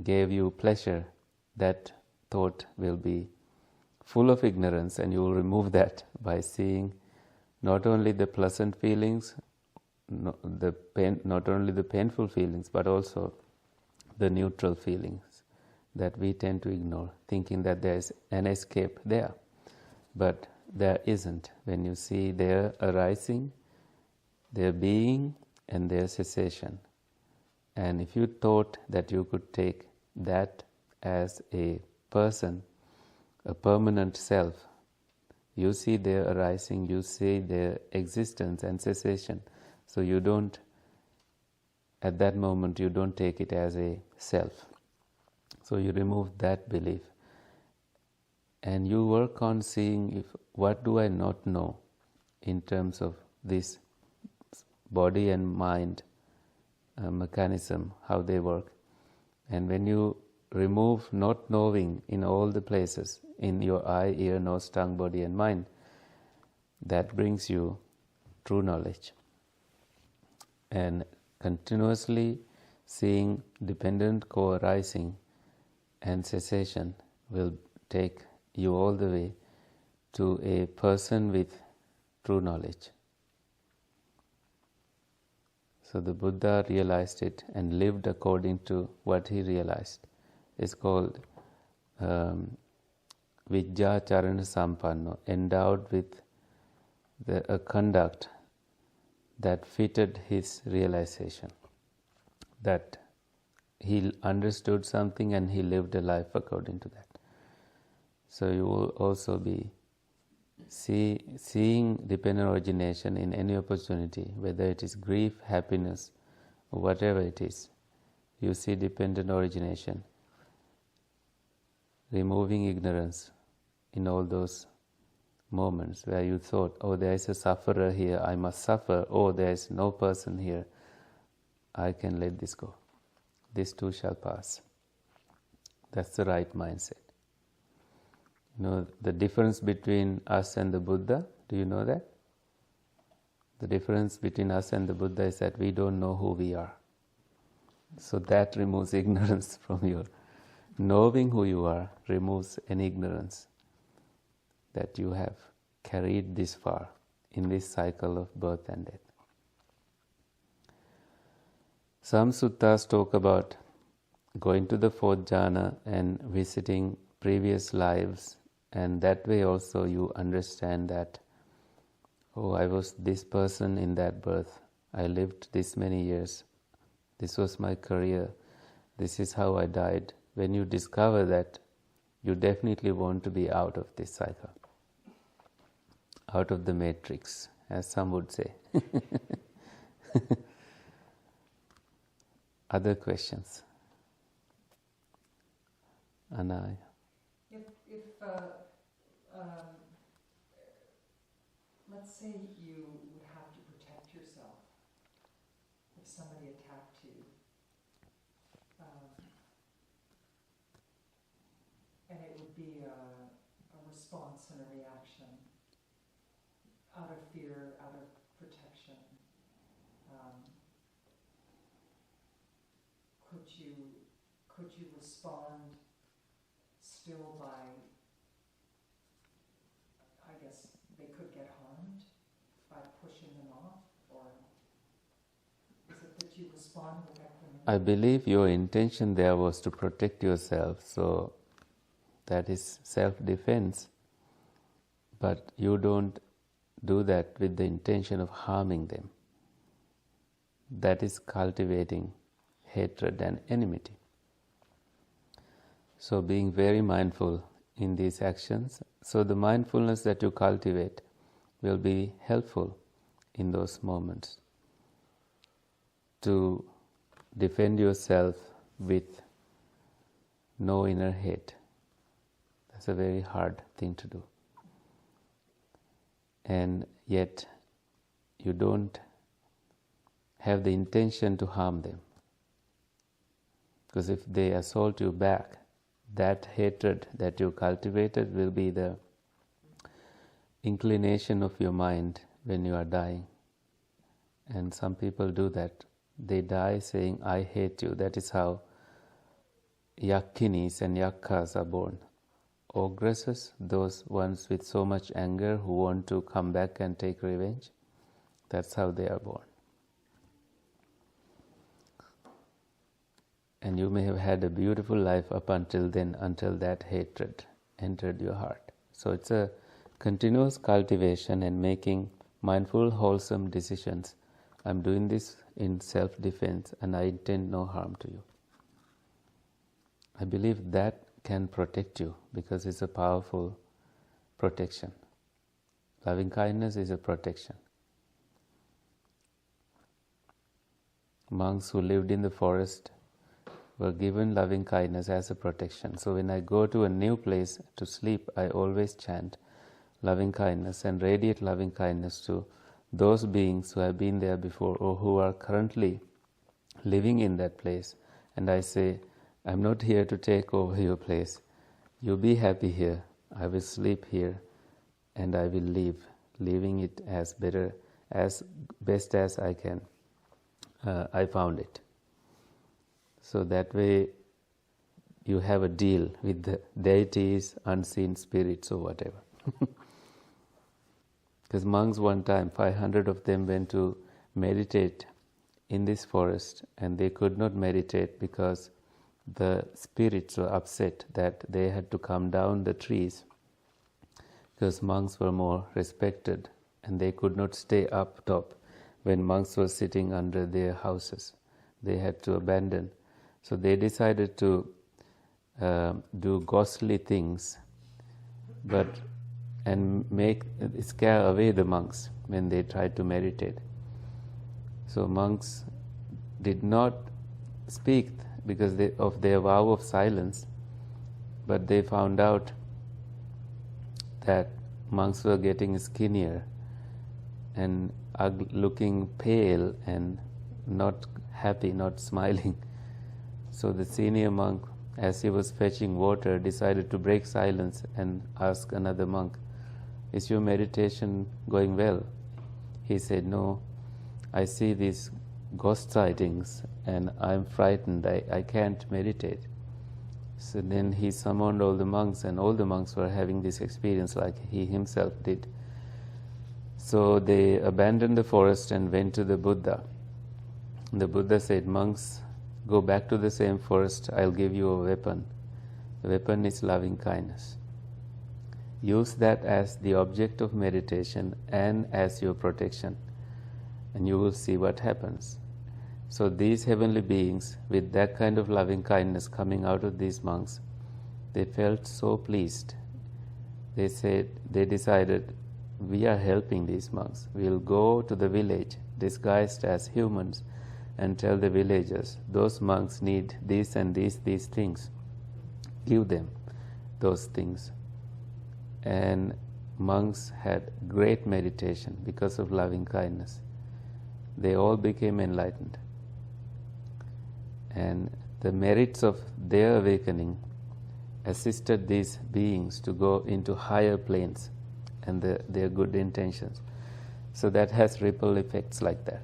gave you pleasure, that thought will be full of ignorance, and you will remove that by seeing not only the pleasant feelings, not only the painful feelings, but also the neutral feelings that we tend to ignore, thinking that there is an escape there. But there isn't. When you see their arising, their being, and their cessation. And if you thought that you could take that as a person, a permanent self, you see their arising, you see their existence and cessation. So you don't, at that moment, you don't take it as a self. So you remove that belief. And you work on seeing what do I not know in terms of this body and mind mechanism, how they work. And when you remove not knowing in all the places, in your eye, ear, nose, tongue, body and mind, that brings you true knowledge. And continuously seeing dependent co-arising and cessation will take you all the way to a person with true knowledge. So the Buddha realized it and lived according to what he realized. It's called Vijja Charana Sampanno, endowed with a conduct that fitted his realization. That he understood something and he lived a life according to that. So you will also be seeing dependent origination in any opportunity, whether it is grief, happiness, or whatever it is. You see dependent origination, removing ignorance in all those moments where you thought, oh, there is a sufferer here, I must suffer. Oh, there is no person here, I can let this go. This too shall pass. That's the right mindset. You know the difference between us and the Buddha? Do you know that? The difference between us and the Buddha is that we don't know who we are. So that removes ignorance from your... Knowing who you are removes any ignorance that you have carried this far in this cycle of birth and death. Some suttas talk about going to the fourth jhana and visiting previous lives, and that way also you understand that, oh, I was this person in that birth, I lived this many years, this was my career, this is how I died. When you discover that, you definitely want to be out of this cycle, out of the matrix, as some would say. Other questions? Anaya. If let's say you would have to protect yourself if somebody attacked you, and it would be a response and a reaction out of fear, out of protection. Could you respond still by, I guess they could get harmed by pushing them off, or that you respond with equanimity. I believe your intention there was to protect yourself, so that is self-defense. But you don't do that with the intention of harming them. That is cultivating hatred and enmity. So being very mindful in these actions, so the mindfulness that you cultivate will be helpful in those moments to defend yourself with no inner hate. That's a very hard thing to do. And yet you don't have the intention to harm them. Because if they assault you back, that hatred that you cultivated will be the inclination of your mind when you are dying. And some people do that. They die saying, I hate you. That is how yakkinis and yakkas are born. Ogresses, those ones with so much anger who want to come back and take revenge, that's how they are born. And you may have had a beautiful life up until then, until that hatred entered your heart. So it's a continuous cultivation and making mindful, wholesome decisions. I'm doing this in self-defense and I intend no harm to you. I believe that can protect you because it's a powerful protection. Loving kindness is a protection. Monks who lived in the forest were given loving kindness as a protection. So when I go to a new place to sleep, I always chant loving kindness and radiate loving kindness to those beings who have been there before or who are currently living in that place. And I say, I'm not here to take over your place. You be happy here. I will sleep here and I will live, living it as best as I can. I found it. So that way you have a deal with the deities, unseen spirits or whatever. Because monks one time, 500 of them went to meditate in this forest and they could not meditate because the spirits were upset that they had to come down the trees because monks were more respected and they could not stay up top when monks were sitting under their houses. They had to abandon. So they decided to do ghostly things and scare away the monks when they tried to meditate. So monks did not speak because of their vow of silence, but they found out that monks were getting skinnier and looking pale and not happy, not smiling. So the senior monk, as he was fetching water, decided to break silence and ask another monk, is your meditation going well? He said, no, I see these ghost sightings and I'm frightened, I can't meditate. So then he summoned all the monks and all the monks were having this experience like he himself did. So they abandoned the forest and went to the Buddha. The Buddha said, monks, go back to the same forest, I'll give you a weapon. The weapon is loving kindness. Use that as the object of meditation and as your protection, and you will see what happens. So these heavenly beings, with that kind of loving kindness coming out of these monks, they felt so pleased. They decided, we are helping these monks. We'll go to the village disguised as humans and tell the villagers, those monks need these and these things. Give them those things. And monks had great meditation because of loving kindness. They all became enlightened. And the merits of their awakening assisted these beings to go into higher planes and their good intentions. So that has ripple effects like that.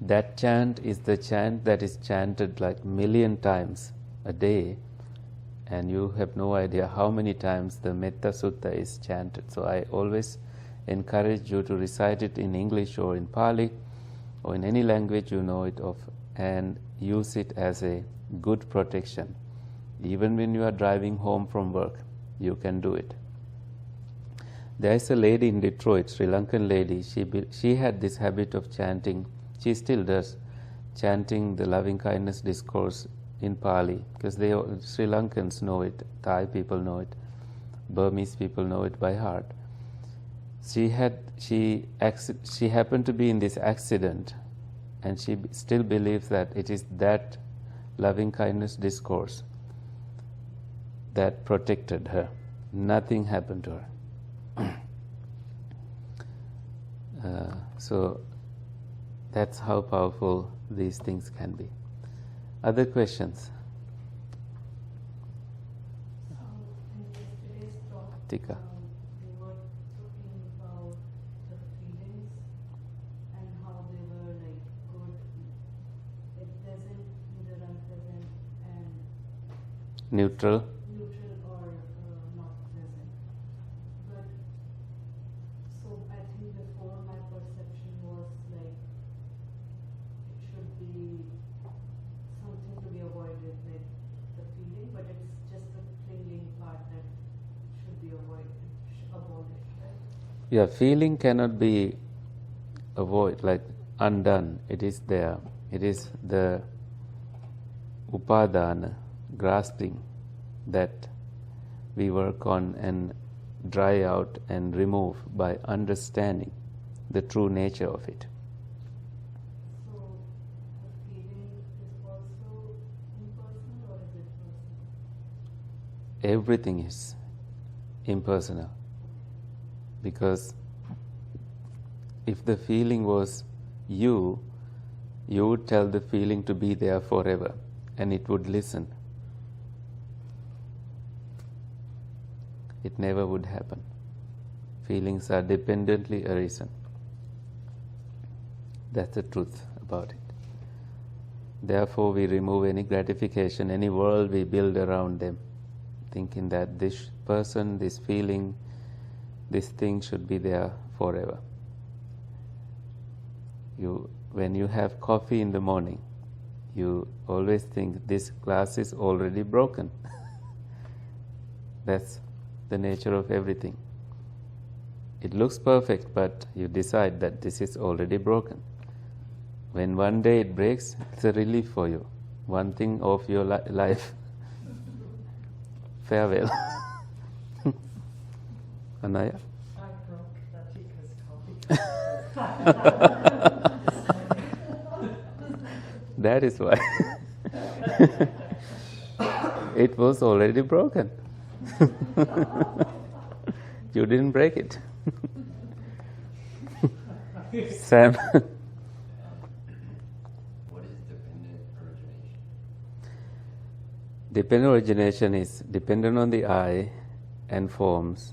That chant is the chant that is chanted like 1,000,000 times a day, and you have no idea how many times the Metta Sutta is chanted. So I always encourage you to recite it in English or in Pali or in any language you know it of, and use it as a good protection. Even when you are driving home from work, you can do it. There is a lady in Detroit, Sri Lankan lady, she had this habit of chanting, she still does, chanting the loving kindness discourse in Pali, because Sri Lankans know it, Thai people know it, Burmese people know it by heart. She happened to be in this accident, and she still believes that it is that loving kindness discourse that protected her. Nothing happened to her. So that's how powerful these things can be. Other questions? In yesterday's talk, Tika. we were talking about the feelings and how they were like good, like pleasant, neither unpleasant, and Neutral? neutral or not pleasant. But so I think before my perception was like it should be something to be avoided, like the feeling, but it's just the clinging part that should be abolished, right? Yeah, feeling cannot be avoided, like undone. It is there. It is the upadana, grasping, that we work on and dry out and remove by understanding the true nature of it. So the feeling is also impersonal, or is it personal? Everything is impersonal, because if the feeling was you would tell the feeling to be there forever and it would listen. It never would happen. Feelings are dependently arisen. That's the truth about it. Therefore, we remove any gratification, any world we build around them, thinking that this person, this feeling, this thing should be there forever. When you have coffee in the morning, you always think this glass is already broken. That's the nature of everything. It looks perfect, but you decide that this is already broken. When one day it breaks, it's a relief for you. One thing of your life. Farewell. Anaya? I broke Ratika's coffee. That is why. It was already broken. You didn't break it. Sam? What is dependent origination? Dependent origination is dependent on the I and forms.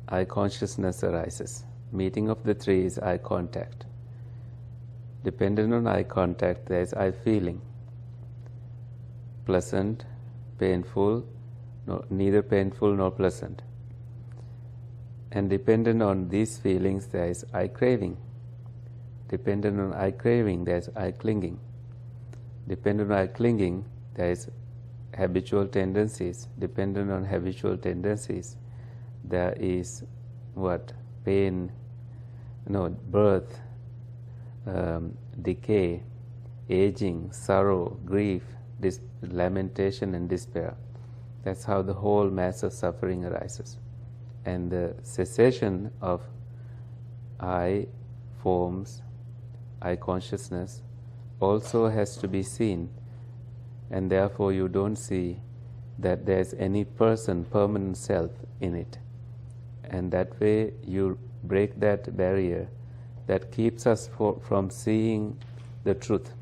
I consciousness arises. Meeting of the three is eye contact. Dependent on eye contact, there is eye feeling. Pleasant, painful, neither painful nor pleasant. And dependent on these feelings, there is eye craving. Dependent on eye craving, there is eye clinging. Dependent on eye clinging, there is habitual tendencies. Dependent on habitual tendencies, there is what? Pain, birth, decay, aging, sorrow, grief, lamentation and despair. That's how the whole mass of suffering arises. And the cessation of I forms, I consciousness, also has to be seen. And therefore you don't see that there's any person, permanent self in it. And that way you break that barrier that keeps us from seeing the truth.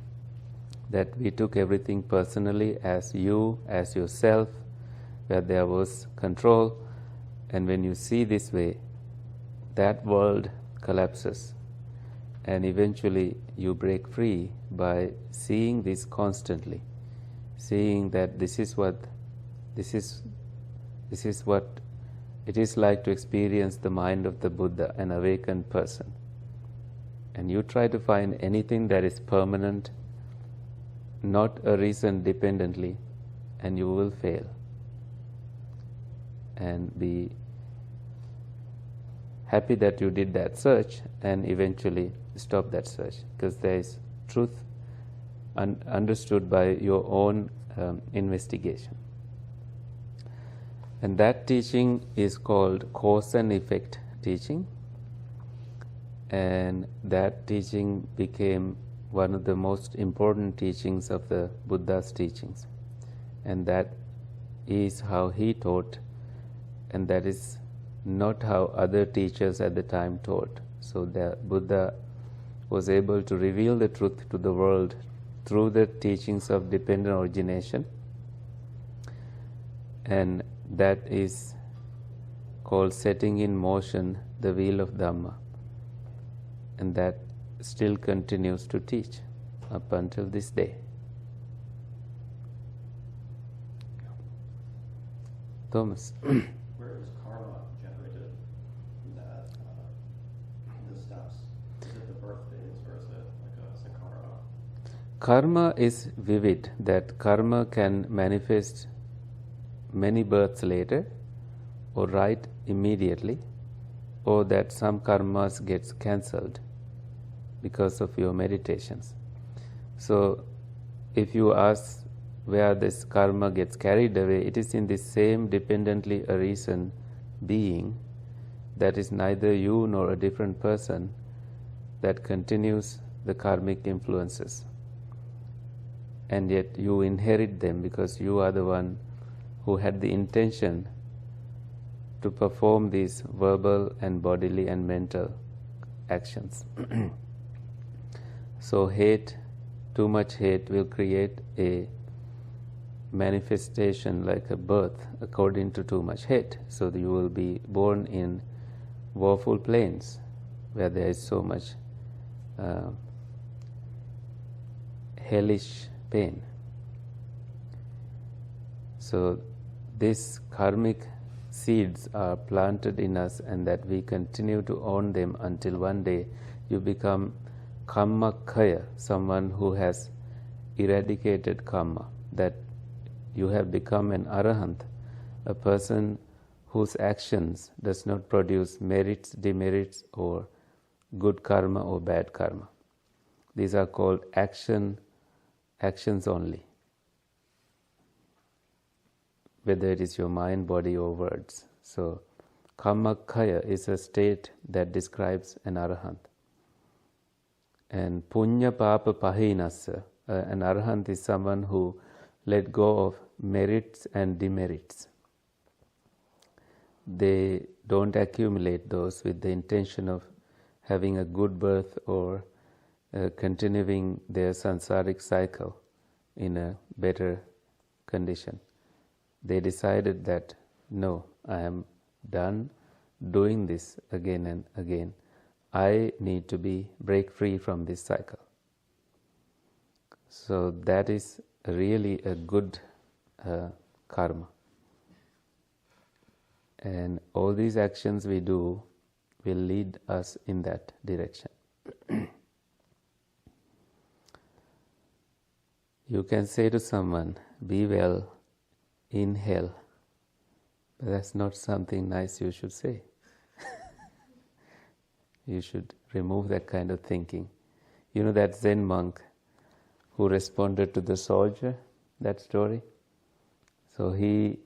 That we took everything personally as you, as yourself, where there was control. And when you see this way, that world collapses. And eventually you break free by seeing this constantly. Seeing that this is what it is like to experience the mind of the Buddha, an awakened person. and you try to find anything that is permanent, not arisen dependently, and you will fail. And be happy that you did that search and eventually stop that search, because there is truth understood by your own investigation. And that teaching is called cause and effect teaching, and that teaching became one of the most important teachings of the Buddha's teachings, and that is how he taught, and that is not how other teachers at the time taught. So the Buddha was able to reveal the truth to the world through the teachings of dependent origination, and that is called setting in motion the wheel of Dhamma, and that still continues to teach up until this day. Thomas. Where is karma generated in that, in the steps? Is it the birth phase or is it like a sankhara? Karma is vivid, that karma can manifest many births later, or right immediately, or that some karmas gets cancelled because of your meditations. So if you ask where this karma gets carried away, it is in the same dependently arisen being that is neither you nor a different person that continues the karmic influences. And yet you inherit them because you are the one who had the intention to perform these verbal and bodily and mental actions. So hate, too much hate will create a manifestation like a birth according to too much hate. So you will be born in woeful plains where there is so much hellish pain. So these karmic seeds are planted in us, and that we continue to own them until one day you become kammakkhaya, someone who has eradicated karma, that you have become an arahant, a person whose actions does not produce merits, demerits, or good karma or bad karma. These are called actions only, whether it is your mind, body, or words. So kammakkhaya is a state that describes an arahant. And punya papa pahinassa, an arahant is someone who let go of merits and demerits. They don't accumulate those with the intention of having a good birth or continuing their sansaric cycle in a better condition. They decided that, no, I am done doing this again and again. I need to break free from this cycle. So that is really a good karma. And all these actions we do will lead us in that direction. You can say to someone, be well in hell, but that's not something nice you should say. You should remove that kind of thinking. You know that Zen monk who responded to the soldier, that story? So he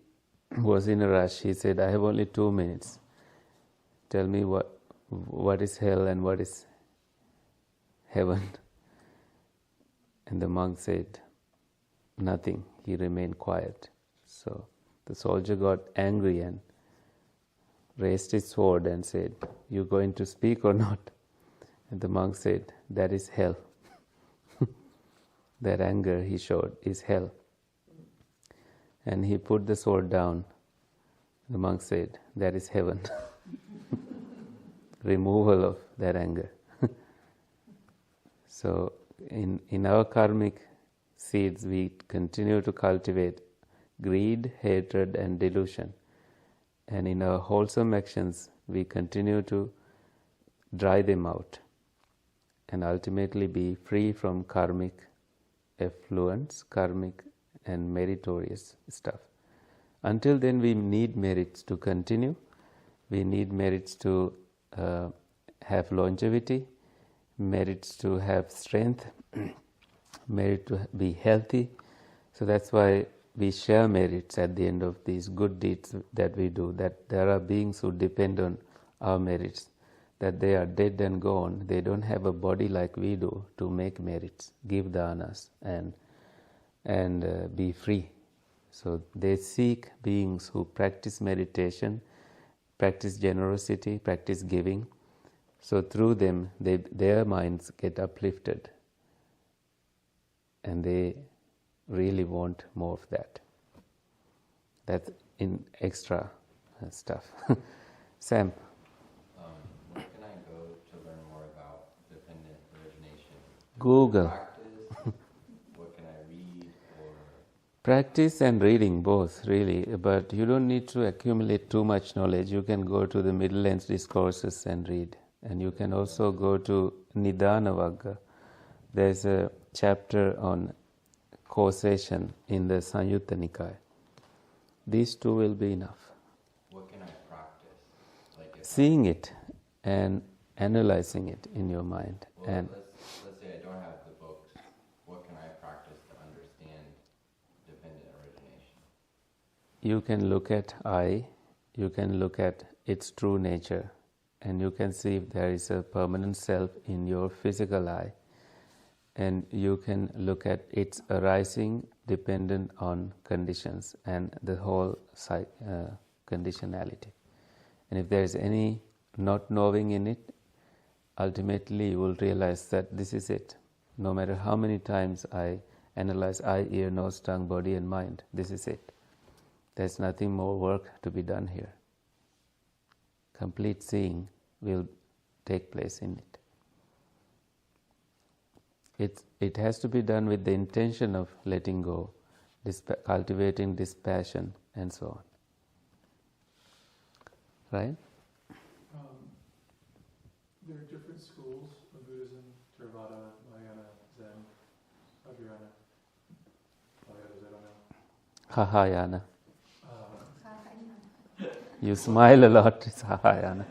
was in a rush. He said, I have only 2 minutes. Tell me what is hell and what is heaven. And the monk said, nothing. He remained quiet. So the soldier got angry and raised his sword and said, you going to speak or not? And the monk said, that is hell. That anger he showed is hell. And he put the sword down. The monk said, that is heaven. Removal of that anger. So in our karmic seeds, we continue to cultivate greed, hatred, and delusion. And in our wholesome actions, we continue to dry them out. and ultimately be free from karmic effluence, karmic and meritorious stuff. Until then, we need merits to continue. We need merits to have longevity, merits to have strength, merit to be healthy. So that's why we share merits at the end of these good deeds that we do, that there are beings who depend on our merits, that they are dead and gone. They don't have a body like we do to make merits, give danas, and be free. So they seek beings who practice meditation, practice generosity, practice giving. So through them, their minds get uplifted, and they really want more of that. That's in extra stuff. Sam? Where can I go to learn more about dependent origination? Google. Practice? What can I read? Or Practice and reading, both, really. But you don't need to accumulate too much knowledge. You can go to the Middle Length Discourses and read. And you can also go to Nidana Vagga. There's a chapter on causation in the Samyutta Nikaya. These two will be enough. what can I practice? Like if Seeing it and analyzing it in your mind. well, And let's say I don't have the books. What can I practice to understand dependent origination? you can look at I, you can look at its true nature, and you can see if there is a permanent self in your physical eye, and you can look at its arising dependent on conditions and the whole conditionality. And if there is any not knowing in it, ultimately you will realize that this is it. No matter how many times I analyze eye, ear, nose, tongue, body and mind, this is it. There's nothing more work to be done here. Complete seeing will take place in it. It has to be done with the intention of letting go, cultivating dispassion, and so on. Right? There are different schools of Buddhism: Theravada, Mahayana, Zen, Vajrayana. All the others I don't know. Hahayana. You smile a lot, it's Hahayana.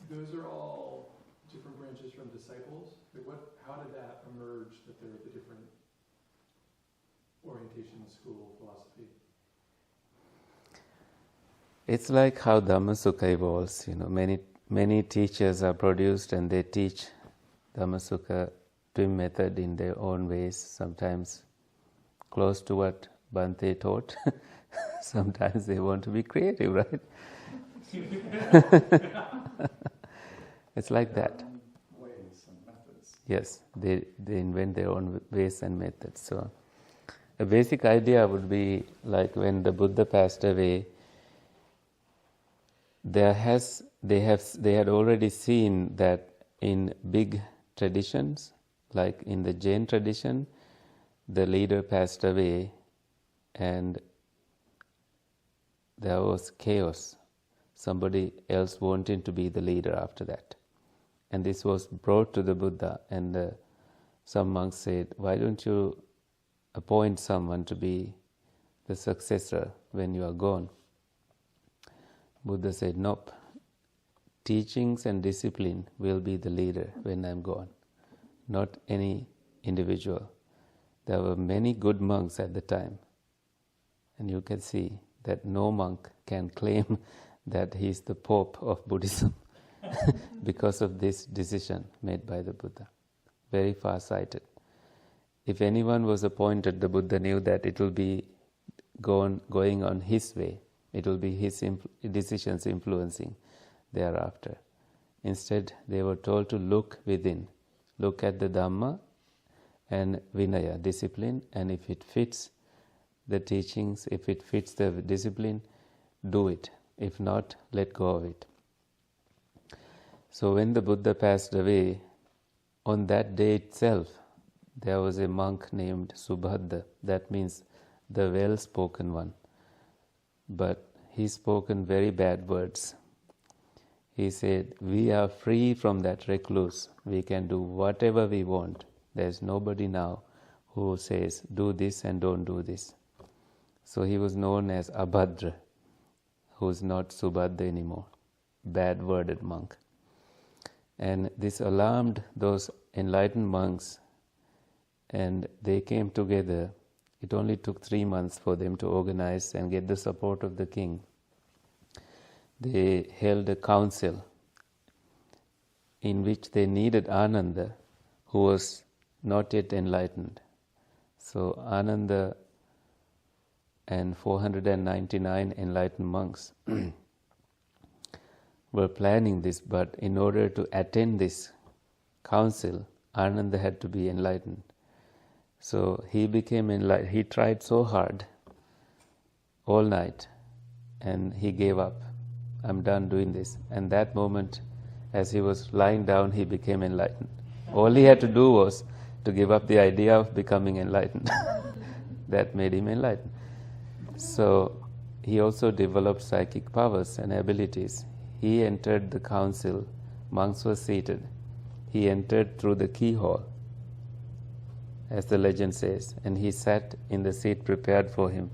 Those are all different branches from disciples. Like how did that emerge, that there are the different orientation, school, philosophy? It's like how Dhamma Sukha evolves. Many teachers are produced and they teach Dhamma Sukha TWIM method in their own ways, sometimes close to what Bhante taught. Sometimes they want to be creative, right? It's like that. Ways and methods. Yes, they invent their own ways and methods. So a basic idea would be like when the Buddha passed away, they had already seen that in big traditions, like in the Jain tradition, the leader passed away and there was chaos. Somebody else wanted to be the leader after that. And this was brought to the Buddha, and some monks said, why don't you appoint someone to be the successor when you are gone? Buddha said, nope. Teachings and discipline will be the leader when I am gone, not any individual. There were many good monks at the time, and you can see that no monk can claim that he is the Pope of Buddhism because of this decision made by the Buddha. Very far-sighted. If anyone was appointed, the Buddha knew that it will be going on his way. It will be his decisions influencing thereafter. Instead, they were told to look within, look at the Dhamma and Vinaya, discipline, and if it fits the teachings, if it fits the discipline, do it. If not, let go of it. So when the Buddha passed away, on that day itself, there was a monk named Subhadda. That means the well-spoken one. But he spoken very bad words. he said, we are free from that recluse. We can do whatever we want. There's nobody now who says, do this and don't do this. So he was known as Abhadra, who's not Subhadra anymore, bad-worded monk. And this alarmed those enlightened monks, and they came together. It only took 3 months for them to organize and get the support of the king. They held a council in which they needed Ananda, who was not yet enlightened. So Ananda and 499 enlightened monks were planning this, but in order to attend this council, Ananda had to be enlightened. So he became enlightened. He tried so hard all night, and he gave up. I'm done doing this. And that moment, as he was lying down, he became enlightened. All he had to do was to give up the idea of becoming enlightened. That made him enlightened. So he also developed psychic powers and abilities. He entered the council. Monks were seated. He entered through the keyhole, as the legend says, and he sat in the seat prepared for him.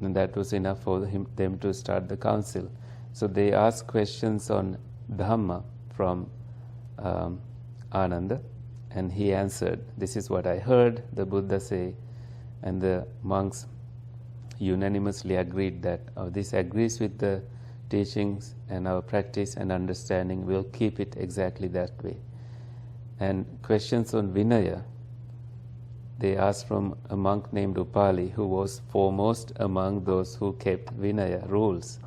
And that was enough for them to start the council. So they asked questions on Dhamma from Ananda, and he answered, this is what I heard the Buddha say, and the monks unanimously agreed that this agrees with the teachings and our practice and understanding, we'll keep it exactly that way. And questions on Vinaya, they asked from a monk named Upali, who was foremost among those who kept Vinaya rules.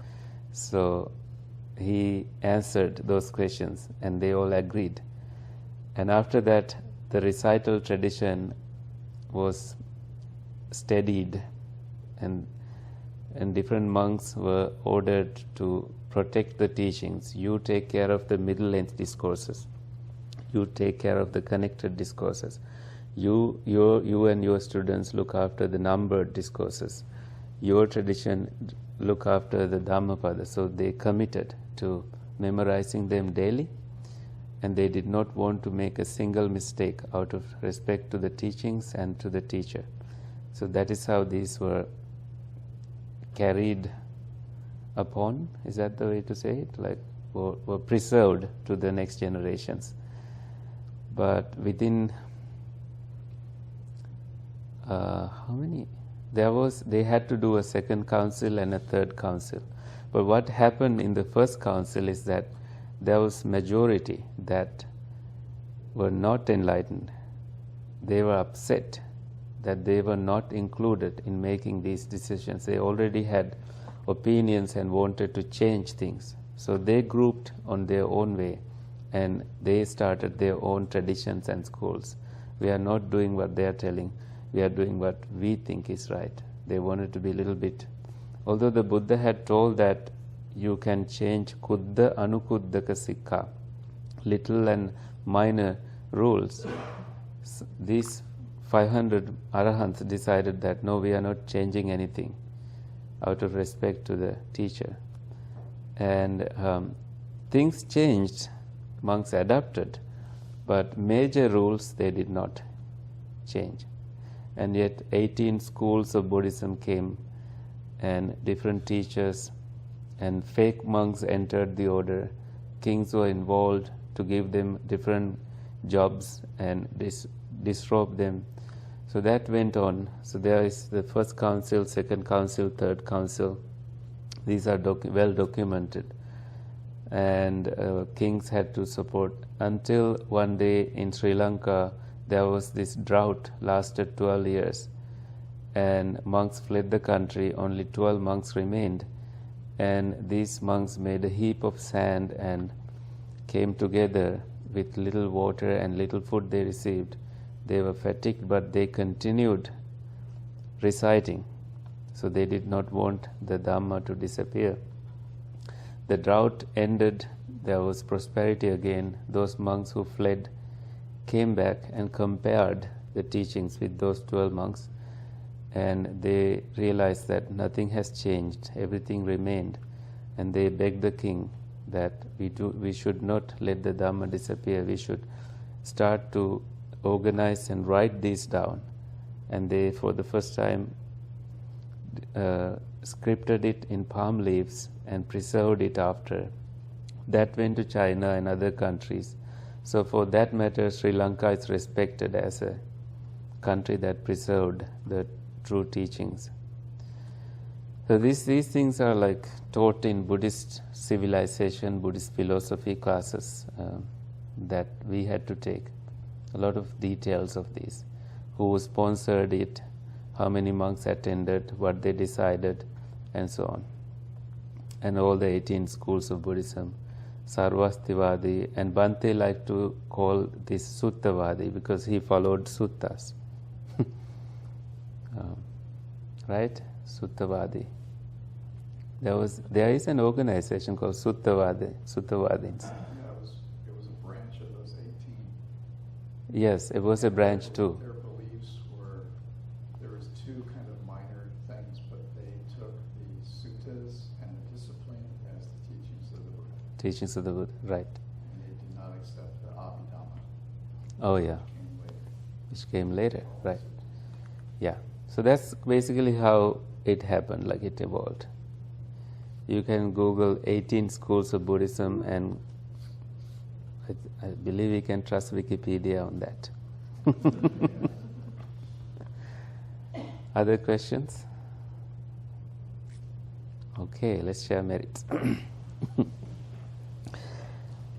So he answered those questions, and they all agreed. And after that, the recital tradition was steadied, and different monks were ordered to protect the teachings. You take care of the middle-length discourses. You take care of the connected discourses. You and your students look after the numbered discourses. Your tradition look after the Dhammapada. So they committed to memorizing them daily, and they did not want to make a single mistake out of respect to the teachings and to the teacher. So that is how these were carried upon, is that the way to say it? Like were preserved to the next generations. But within they had to do a second council and a third council. But what happened in the first council is that there was majority that were not enlightened. They were upset that they were not included in making these decisions. They already had opinions and wanted to change things. So they grouped on their own way, and they started their own traditions and schools. We are not doing what they are telling. We are doing what we think is right. They wanted to be a little bit. Although the Buddha had told that you can change kuddha anukuddhaka sikha, little and minor rules, these 500 arahants decided that no, we are not changing anything out of respect to the teacher. And things changed, monks adapted, but major rules they did not change. And yet 18 schools of Buddhism came, and different teachers and fake monks entered the order. Kings were involved to give them different jobs and disrobe them. So that went on. So there is the first council, second council, third council. These are well documented. And kings had to support, until one day in Sri Lanka there was this drought, lasted 12 years. And monks fled the country, only 12 monks remained. And these monks made a heap of sand and came together with little water and little food they received. They were fatigued, but they continued reciting. So they did not want the Dhamma to disappear. The drought ended, there was prosperity again. Those monks who fled came back and compared the teachings with those 12 monks, and they realized that nothing has changed, everything remained. And they begged the king that we should not let the Dhamma disappear. We should start to organize and write these down. And they, for the first time, scripted it in palm leaves and preserved it after. That went to China and other countries. So for that matter, Sri Lanka is respected as a country that preserved the true teachings. So these things are like taught in Buddhist civilization, Buddhist philosophy classes that we had to take. A lot of details of these. Who sponsored it, how many monks attended, what they decided, and so on. And all the 18 schools of Buddhism. Sarvastivadi, and Bhante liked to call this Suttavadi because he followed suttas. Right? Suttavadi. There is an organization called Suttavadins. Yeah, it was a branch of those 18. Yes, it was a branch too. Their beliefs were, there was two kind of minor things, but they took the suttas and the discipline as the teachings of the Buddha. Teachings of the Buddha, right. And they did not accept the Abhidhamma. Oh yeah. Which came later, right. Yeah. So that's basically how it happened, like it evolved. You can Google 18 schools of Buddhism, and I believe we can trust Wikipedia on that. Other questions? Okay, let's share merits.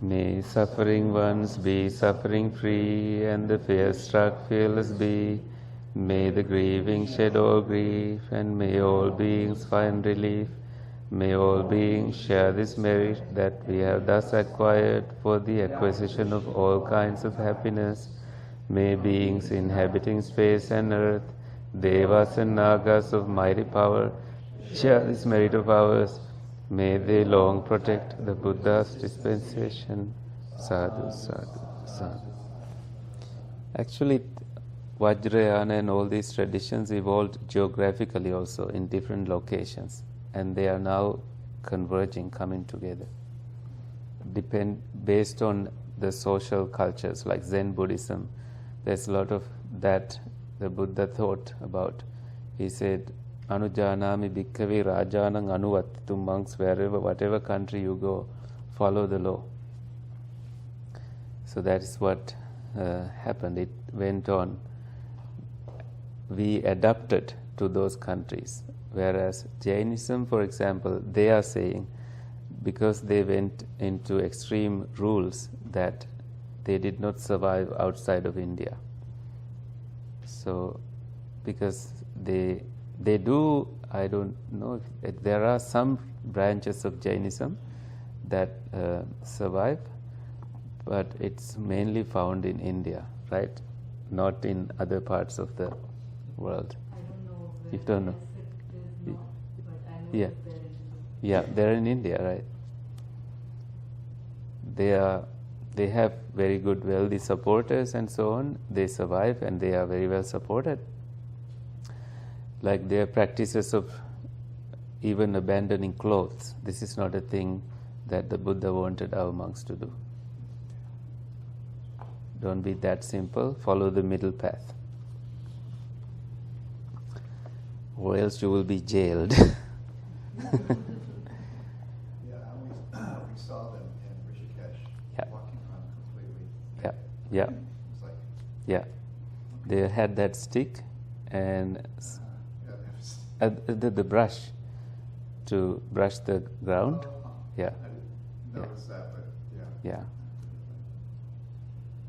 May suffering ones be suffering free, and the fear-struck fearless be. May the grieving shed all grief, and may all beings find relief. May all beings share this merit that we have thus acquired for the acquisition of all kinds of happiness. May beings inhabiting space and earth, devas and nagas of mighty power, share this merit of ours. May they long protect the Buddha's dispensation. Sadhu, sadhu, sadhu. Actually, Vajrayana and all these traditions evolved geographically also in different locations, and they are now converging, coming together. Based on the social cultures like Zen Buddhism, there's a lot of that the Buddha thought about. He said, Anujanami bhikkhave rajanang anuvattitum, monks, whatever country you go, follow the law. So that is what happened. It went on. We adapted to those countries. Whereas Jainism, for example, they are saying, because they went into extreme rules, that they did not survive outside of India. So, because they do, I don't know, if there are some branches of Jainism that survive, but it's mainly found in India, right? Not in other parts of the world. I don't know where You don't know? it is not, but I know Yeah. that they're in India. Yeah, they're in India, right? They have very good, wealthy supporters and so on. They survive and they are very well supported. Like their practices of even abandoning clothes. This is not a thing that the Buddha wanted our monks to do. Don't be that simple. Follow the middle path. Or else you will be jailed. Yeah, we saw them in Rishikesh, Yeah. walking around completely. Yeah, yeah, It's like, yeah. They had that stick and yeah, it was, the brush to brush the ground. oh, Yeah, I didn't notice that, but yeah. yeah.